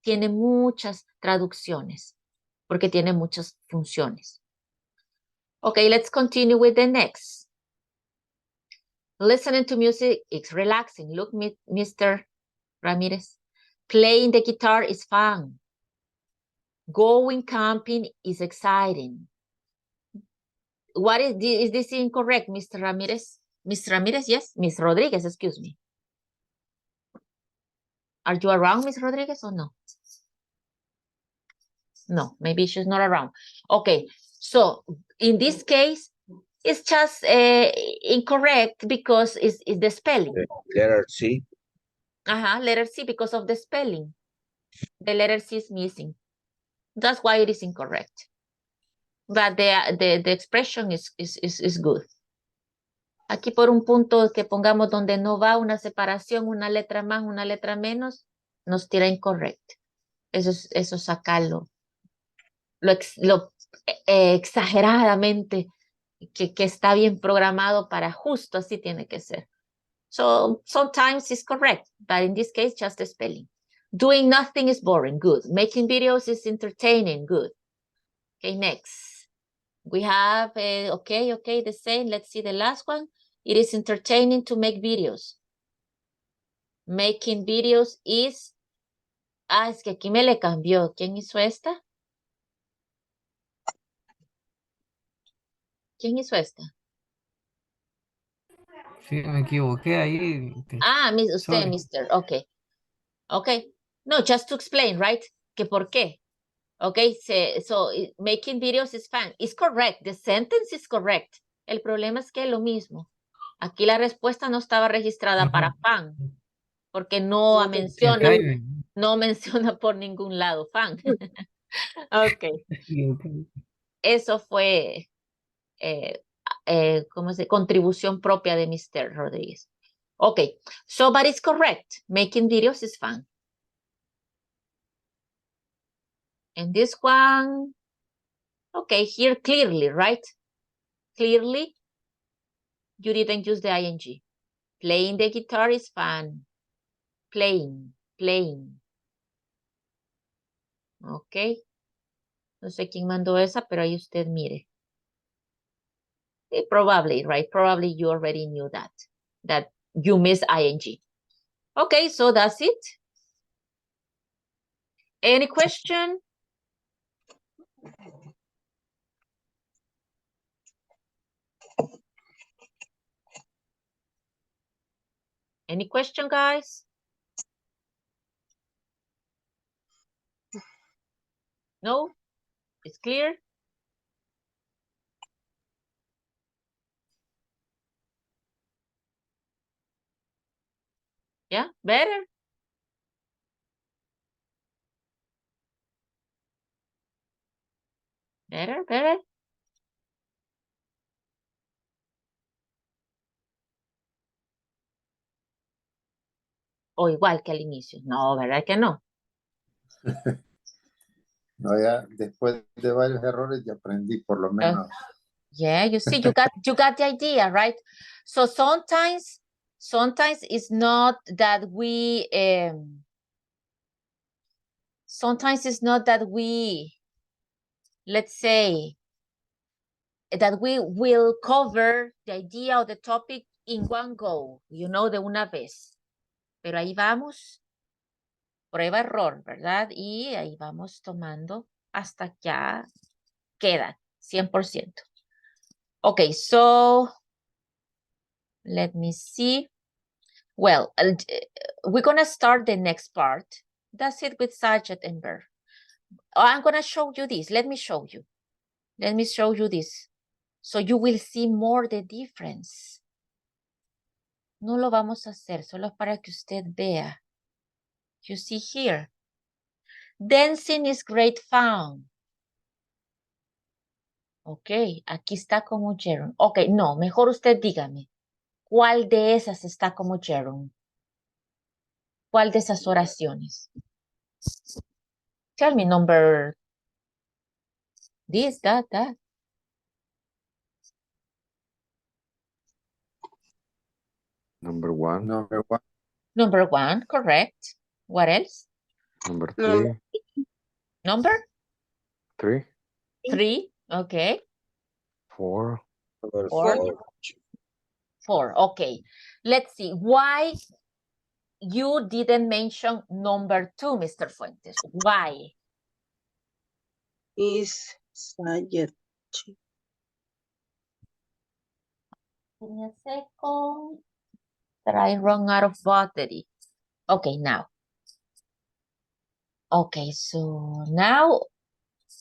[SPEAKER 2] Tiene muchas traducciones porque tiene muchas funciones. Okay, let's continue with the next. Listening to music is relaxing. Look, Mr. Ramirez. Playing the guitar is fun. Going camping is exciting. What is this incorrect, Mr. Ramirez? Mr. Ramirez, yes. Miss Rodriguez, excuse me. Are you around, Miss Rodriguez, or no? No, maybe she's not around. Okay, so in this case, it's just incorrect because it's the spelling.
[SPEAKER 8] Letter C.
[SPEAKER 2] Letter C because of the spelling. The letter C is missing. That's why it is incorrect. But the expression is good. Aquí por un punto que pongamos donde no va una separación, una letra más, una letra menos, nos tira incorrecto. Eso sacarlo. Lo exageradamente que está bien programado para justo así tiene que ser. So sometimes it's correct, but in this case, just the spelling. Doing nothing is boring, good. Making videos is entertaining, good. Okay, next. We have, okay, the same. Let's see the last one. It is entertaining to make videos. Making videos is... Ah, es que aquí me le cambió. ¿Quién hizo esta? ¿Quién hizo esta?
[SPEAKER 9] Sí, me equivoqué ahí.
[SPEAKER 2] Ah, usted,
[SPEAKER 9] Sorry.
[SPEAKER 2] mister. Okay. Okay. No, just to explain, right? Que por qué. Okay, so making videos is fun. It's correct. The sentence is correct. El problema es que es lo mismo. Aquí la respuesta no estaba registrada para fan, porque no menciona, no menciona por ningún lado fan. Okay. Eso fue, ¿cómo se dice? Contribución propia de Mr. Rodríguez. Okay, so but it's correct. Making videos is fun. And this one, okay, here clearly, right? Clearly, you didn't use the ing. Playing the guitar is fun. Playing. Okay. No sé quién mandó esa, pero ahí usted mire. Probably, right? Probably you already knew that you missed ing. Okay, so that's it. Any question? Any question, guys? No? It's clear? Yeah, better? Better? O igual que al inicio. No, ¿verdad que no?
[SPEAKER 3] No, ya después de varios errores ya aprendí por lo menos.
[SPEAKER 2] Yeah, you see, you got the idea, right? So sometimes it's not that we let's say that we will cover the idea of the topic in one go, you know, de una vez. Pero ahí vamos, prueba error, ¿verdad? Y ahí vamos tomando hasta que ya queda 100%. Okay, so let me see. Well, we're going to start the next part. That's it with subject and verb. Oh, I'm going to show you this. Let me show you. Let me show you this. So you will see more the difference. No lo vamos a hacer, solo para que usted vea. You see here. Dancing is great fun. Ok, aquí está como gerund. Ok, no, mejor usted dígame. ¿Cuál de esas está como gerund? ¿Cuál de esas oraciones? Tell me number this, that.
[SPEAKER 4] Number one.
[SPEAKER 2] Number one, correct. What else?
[SPEAKER 4] Number
[SPEAKER 7] No.
[SPEAKER 4] three.
[SPEAKER 2] Number?
[SPEAKER 4] Three.
[SPEAKER 2] Three, okay.
[SPEAKER 4] Four.
[SPEAKER 2] Four, okay. Let's see. Why you didn't mention number two, Mr. Fuentes? Why?
[SPEAKER 7] Is subject.
[SPEAKER 2] Give me a second. That I run out of battery. Okay, now. Okay, so now,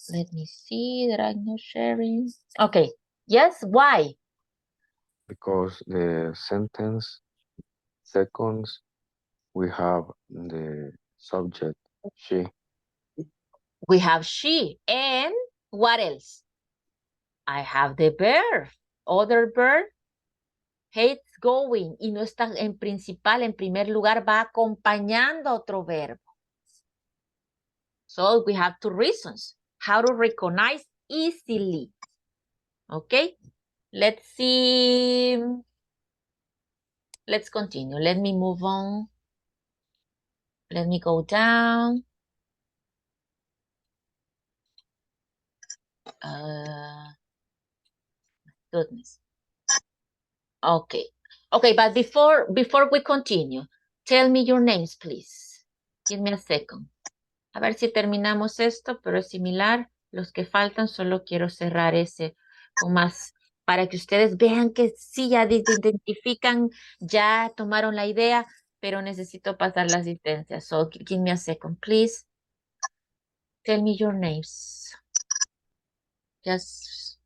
[SPEAKER 2] let me see that I'm not sharing. Okay, yes, why?
[SPEAKER 4] Because the sentence seconds, we have the subject, she.
[SPEAKER 2] We have she, and what else? I have the verb. Other verb, hates going, y no está en principal, en primer lugar, va acompañando a otro verbo. So we have two reasons. How to recognize easily. Okay, let's see. Let's continue. Let me move on. Let me go down. Goodness. Okay. Okay, but before we continue, tell me your names, please. Give me a second. A ver si terminamos esto, pero es similar. Los que faltan, solo quiero cerrar ese con más, para que ustedes vean que sí, ya identifican, ya tomaron la idea, pero necesito pasar la asistencia. So, give me a second, please. Tell me your names. Just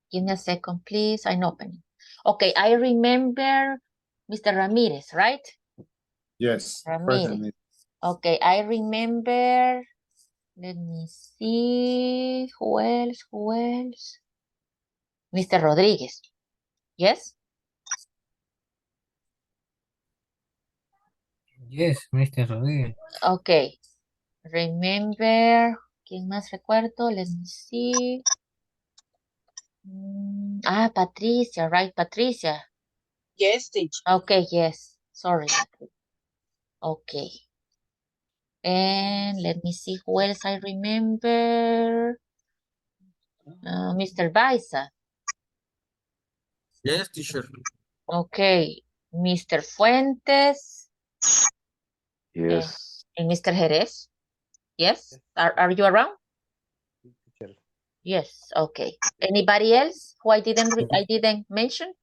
[SPEAKER 2] give me a second, please. I'm opening. Okay, I remember Mr. Ramirez, right?
[SPEAKER 3] Yes,
[SPEAKER 2] Ramirez.
[SPEAKER 3] present.
[SPEAKER 2] Okay, I remember. Let me see. Who else? Who else? Mr. Rodriguez. Yes?
[SPEAKER 9] Yes, Mr. Rodríguez.
[SPEAKER 2] Okay. Remember. ¿Quién más recuerdo? Let me see. Patricia, right? Patricia.
[SPEAKER 7] Yes, teacher.
[SPEAKER 2] Okay, yes. Sorry, Patricia. Okay. And let me see who else I remember. Mr. Baisa.
[SPEAKER 1] Yes, teacher.
[SPEAKER 2] Okay. Mr. Fuentes.
[SPEAKER 4] Yes.
[SPEAKER 2] And Mr. Jerez. Yes? Are you around?
[SPEAKER 5] Teacher.
[SPEAKER 2] Yes, okay. Anybody else who I didn't mention?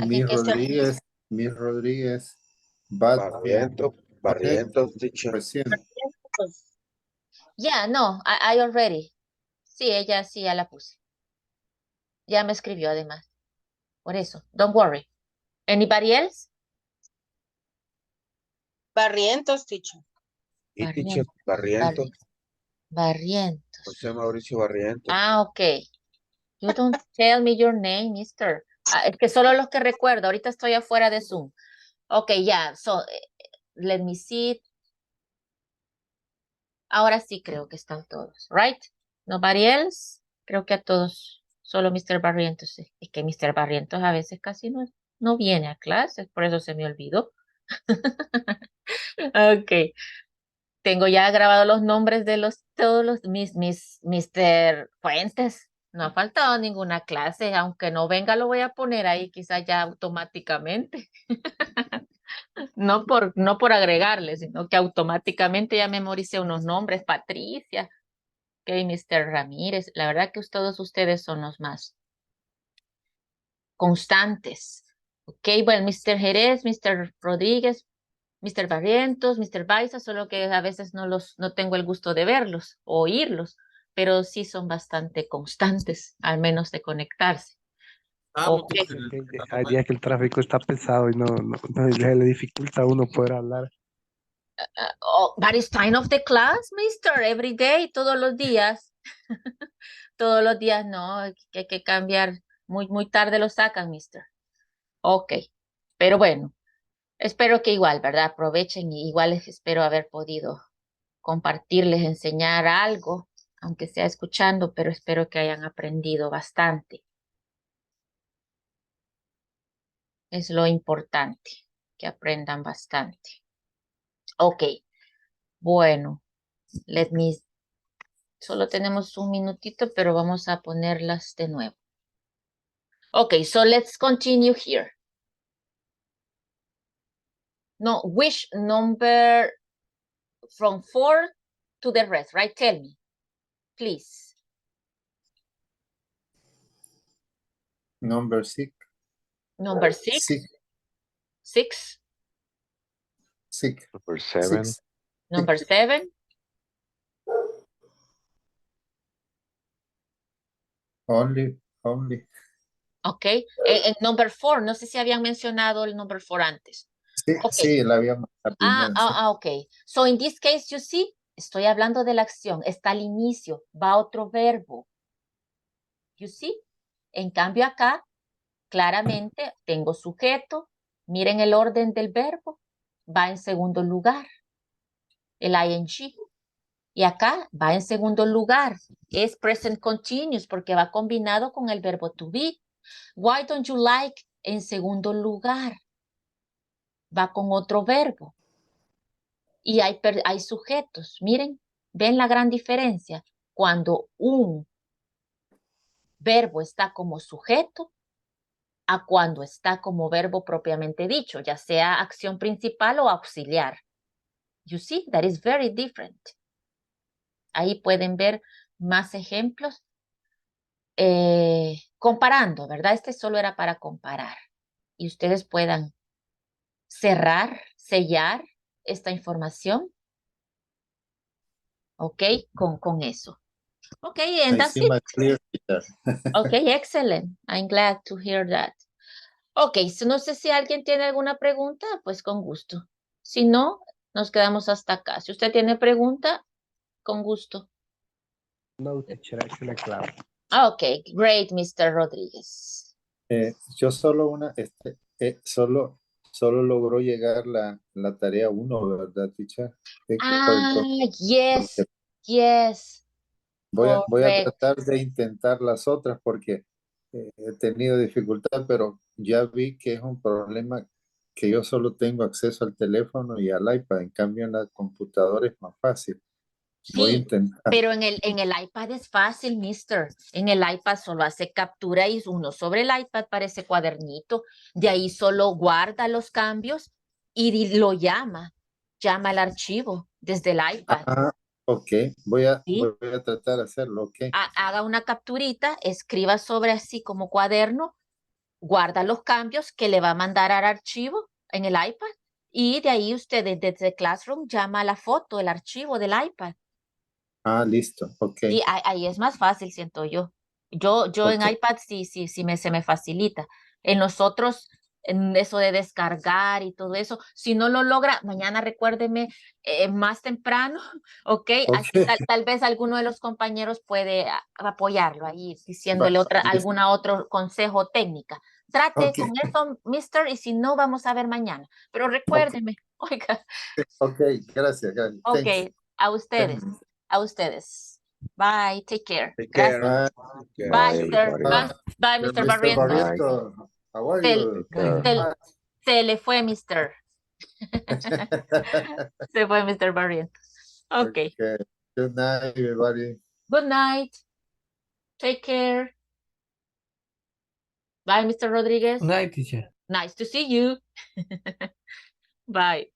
[SPEAKER 2] I can guess your-
[SPEAKER 3] Miss Rodriguez,
[SPEAKER 8] Barrientos, teacher.
[SPEAKER 3] recién.
[SPEAKER 2] Yeah, no, I already. Sí, ella sí, ya la puse. Ya me escribió además. Por eso, don't worry. Anybody else?
[SPEAKER 7] Barrientos, teacher.
[SPEAKER 8] Y teacher,
[SPEAKER 2] Barrientos.
[SPEAKER 8] Barrientos.
[SPEAKER 2] Barrientos.
[SPEAKER 8] José Mauricio Barrientos.
[SPEAKER 2] Okay. You don't tell me your name, mister. Es que solo los que recuerdo. Ahorita estoy afuera de Zoom. Okay, yeah. So, let me see. Ahora sí creo que están todos, right? Nobody else. Creo que a todos. Solo Mr. Barrientos. Es que Mr. Barrientos a veces casi no viene a clases, por eso se me olvidó. Ok. Tengo ya grabados los nombres de todos los mis Mr. Fuentes. No ha faltado ninguna clase, aunque no venga lo voy a poner ahí quizás ya automáticamente. No por agregarle, sino que automáticamente ya memoricé unos nombres. Patricia, ok, Mr. Ramírez. La verdad que todos ustedes son los más constantes. Ok, bueno, Mr. Jerez, Mr. Rodríguez, Mr. Barrientos, Mr. Baiza, solo que a veces no tengo el gusto de verlos o oírlos, pero sí son bastante constantes, al menos de conectarse. Ok.
[SPEAKER 5] Hay días que el tráfico está pesado y le dificulta a uno poder hablar.
[SPEAKER 2] But it's time of the class, mister, every day, todos los días. Todos los días no, que hay que cambiar. Muy tarde lo sacan, mister. Ok, pero bueno, espero que igual, ¿verdad? Aprovechen y igual espero haber podido compartirles, enseñar algo, aunque sea escuchando, pero espero que hayan aprendido bastante. Es lo importante, que aprendan bastante. Ok, bueno, solo tenemos un minutito, pero vamos a ponerlas de nuevo. Ok, so let's continue here. No, which number from 4 to the rest, right? Tell me, please.
[SPEAKER 3] Number 6.
[SPEAKER 2] Number 6? 6?
[SPEAKER 3] 6.
[SPEAKER 4] Number 7.
[SPEAKER 2] Number 7?
[SPEAKER 3] Only.
[SPEAKER 2] Ok. En number 4, no sé si habían mencionado el number 4 antes.
[SPEAKER 3] Sí,
[SPEAKER 2] Okay.
[SPEAKER 3] sí, la habíamos al final.
[SPEAKER 2] Ok. So in this case, you see, estoy hablando de la acción, está al inicio, va otro verbo. You see? En cambio acá, claramente, tengo sujeto. Miren el orden del verbo. Va en segundo lugar. El ing. Y acá va en segundo lugar. Es present continuous porque va combinado con el verbo to be. Why don't you like en segundo lugar? Va con otro verbo. Y hay sujetos. Miren, ven la gran diferencia. cuando un verbo está como sujeto a cuando está como verbo propiamente dicho, ya sea acción principal o auxiliar. You see, that is very different. Ahí pueden ver más ejemplos. Comparando, ¿verdad? Este solo era para comparar. Y ustedes puedan cerrar, sellar esta información. ¿Ok? Con eso. Ok, and
[SPEAKER 3] I
[SPEAKER 2] that's
[SPEAKER 3] see
[SPEAKER 2] it.
[SPEAKER 3] my clear teacher.
[SPEAKER 2] Ok, excellent. I'm glad to hear that. Ok, so no sé si alguien tiene alguna pregunta, pues con gusto. Si no, nos quedamos hasta acá. Si usted tiene pregunta, con gusto.
[SPEAKER 5] No, teacher, ahí se la clavo.
[SPEAKER 2] Ok, great, Mr. Rodríguez.
[SPEAKER 3] Yo solo logró llegar la tarea 1, ¿verdad, teacher?
[SPEAKER 2] Yes, yes.
[SPEAKER 3] Voy a
[SPEAKER 2] Correct.
[SPEAKER 3] tratar de intentar las otras porque he tenido dificultad, pero ya vi que es un problema que yo solo tengo acceso al teléfono y al iPad. En cambio, en la computadora es más fácil. Voy a
[SPEAKER 2] Sí,
[SPEAKER 3] intentar.
[SPEAKER 2] pero en el iPad es fácil, mister. En el iPad solo hace captura y uno sobre el iPad parece cuadernito. De ahí solo guarda los cambios y lo llama. Llama al archivo desde el iPad.
[SPEAKER 3] Ah, ok.
[SPEAKER 2] ¿Sí?
[SPEAKER 3] Voy a tratar de hacerlo, ok.
[SPEAKER 2] Haga una capturita, escriba sobre así como cuaderno, guarda los cambios que le va a mandar al archivo en el iPad y de ahí usted desde Classroom llama a la foto, el archivo del iPad.
[SPEAKER 3] Ah, listo, ok.
[SPEAKER 2] Sí, ahí es más fácil, siento yo. Yo en
[SPEAKER 3] Ok.
[SPEAKER 2] iPad sí, se me facilita. En los otros, en eso de descargar y todo eso, si no lo logra, mañana recuérdeme más temprano, ¿ok?
[SPEAKER 3] Ok.
[SPEAKER 2] Así tal vez alguno de los compañeros puede apoyarlo ahí, diciéndole
[SPEAKER 3] Va, listo.
[SPEAKER 2] alguna otro consejo técnica. Trate
[SPEAKER 3] Ok.
[SPEAKER 2] con eso, mister, y si no, vamos a ver mañana. Pero recuérdeme, oiga,
[SPEAKER 3] Ok, gracias, Gary.
[SPEAKER 2] ok,
[SPEAKER 3] Thanks.
[SPEAKER 2] a ustedes, a ustedes. Bye, take care.
[SPEAKER 8] Take
[SPEAKER 2] Gracias.
[SPEAKER 8] care.
[SPEAKER 3] Bye.
[SPEAKER 8] Take
[SPEAKER 2] Bye,
[SPEAKER 4] Bye,
[SPEAKER 2] sir.
[SPEAKER 4] everybody.
[SPEAKER 2] Bye, Mr.
[SPEAKER 3] Mr.
[SPEAKER 2] Barrientos.
[SPEAKER 4] Bye.
[SPEAKER 3] Barriento, how are
[SPEAKER 2] Se,
[SPEAKER 3] you?
[SPEAKER 4] Take care.
[SPEAKER 2] se le fue, Mr. Se fue, Mr. Barrientos. Ok.
[SPEAKER 3] Okay. Good night, everybody.
[SPEAKER 2] Good night. Take care. Bye, Mr. Rodriguez.
[SPEAKER 9] Good night, teacher.
[SPEAKER 2] Nice to see you. Bye.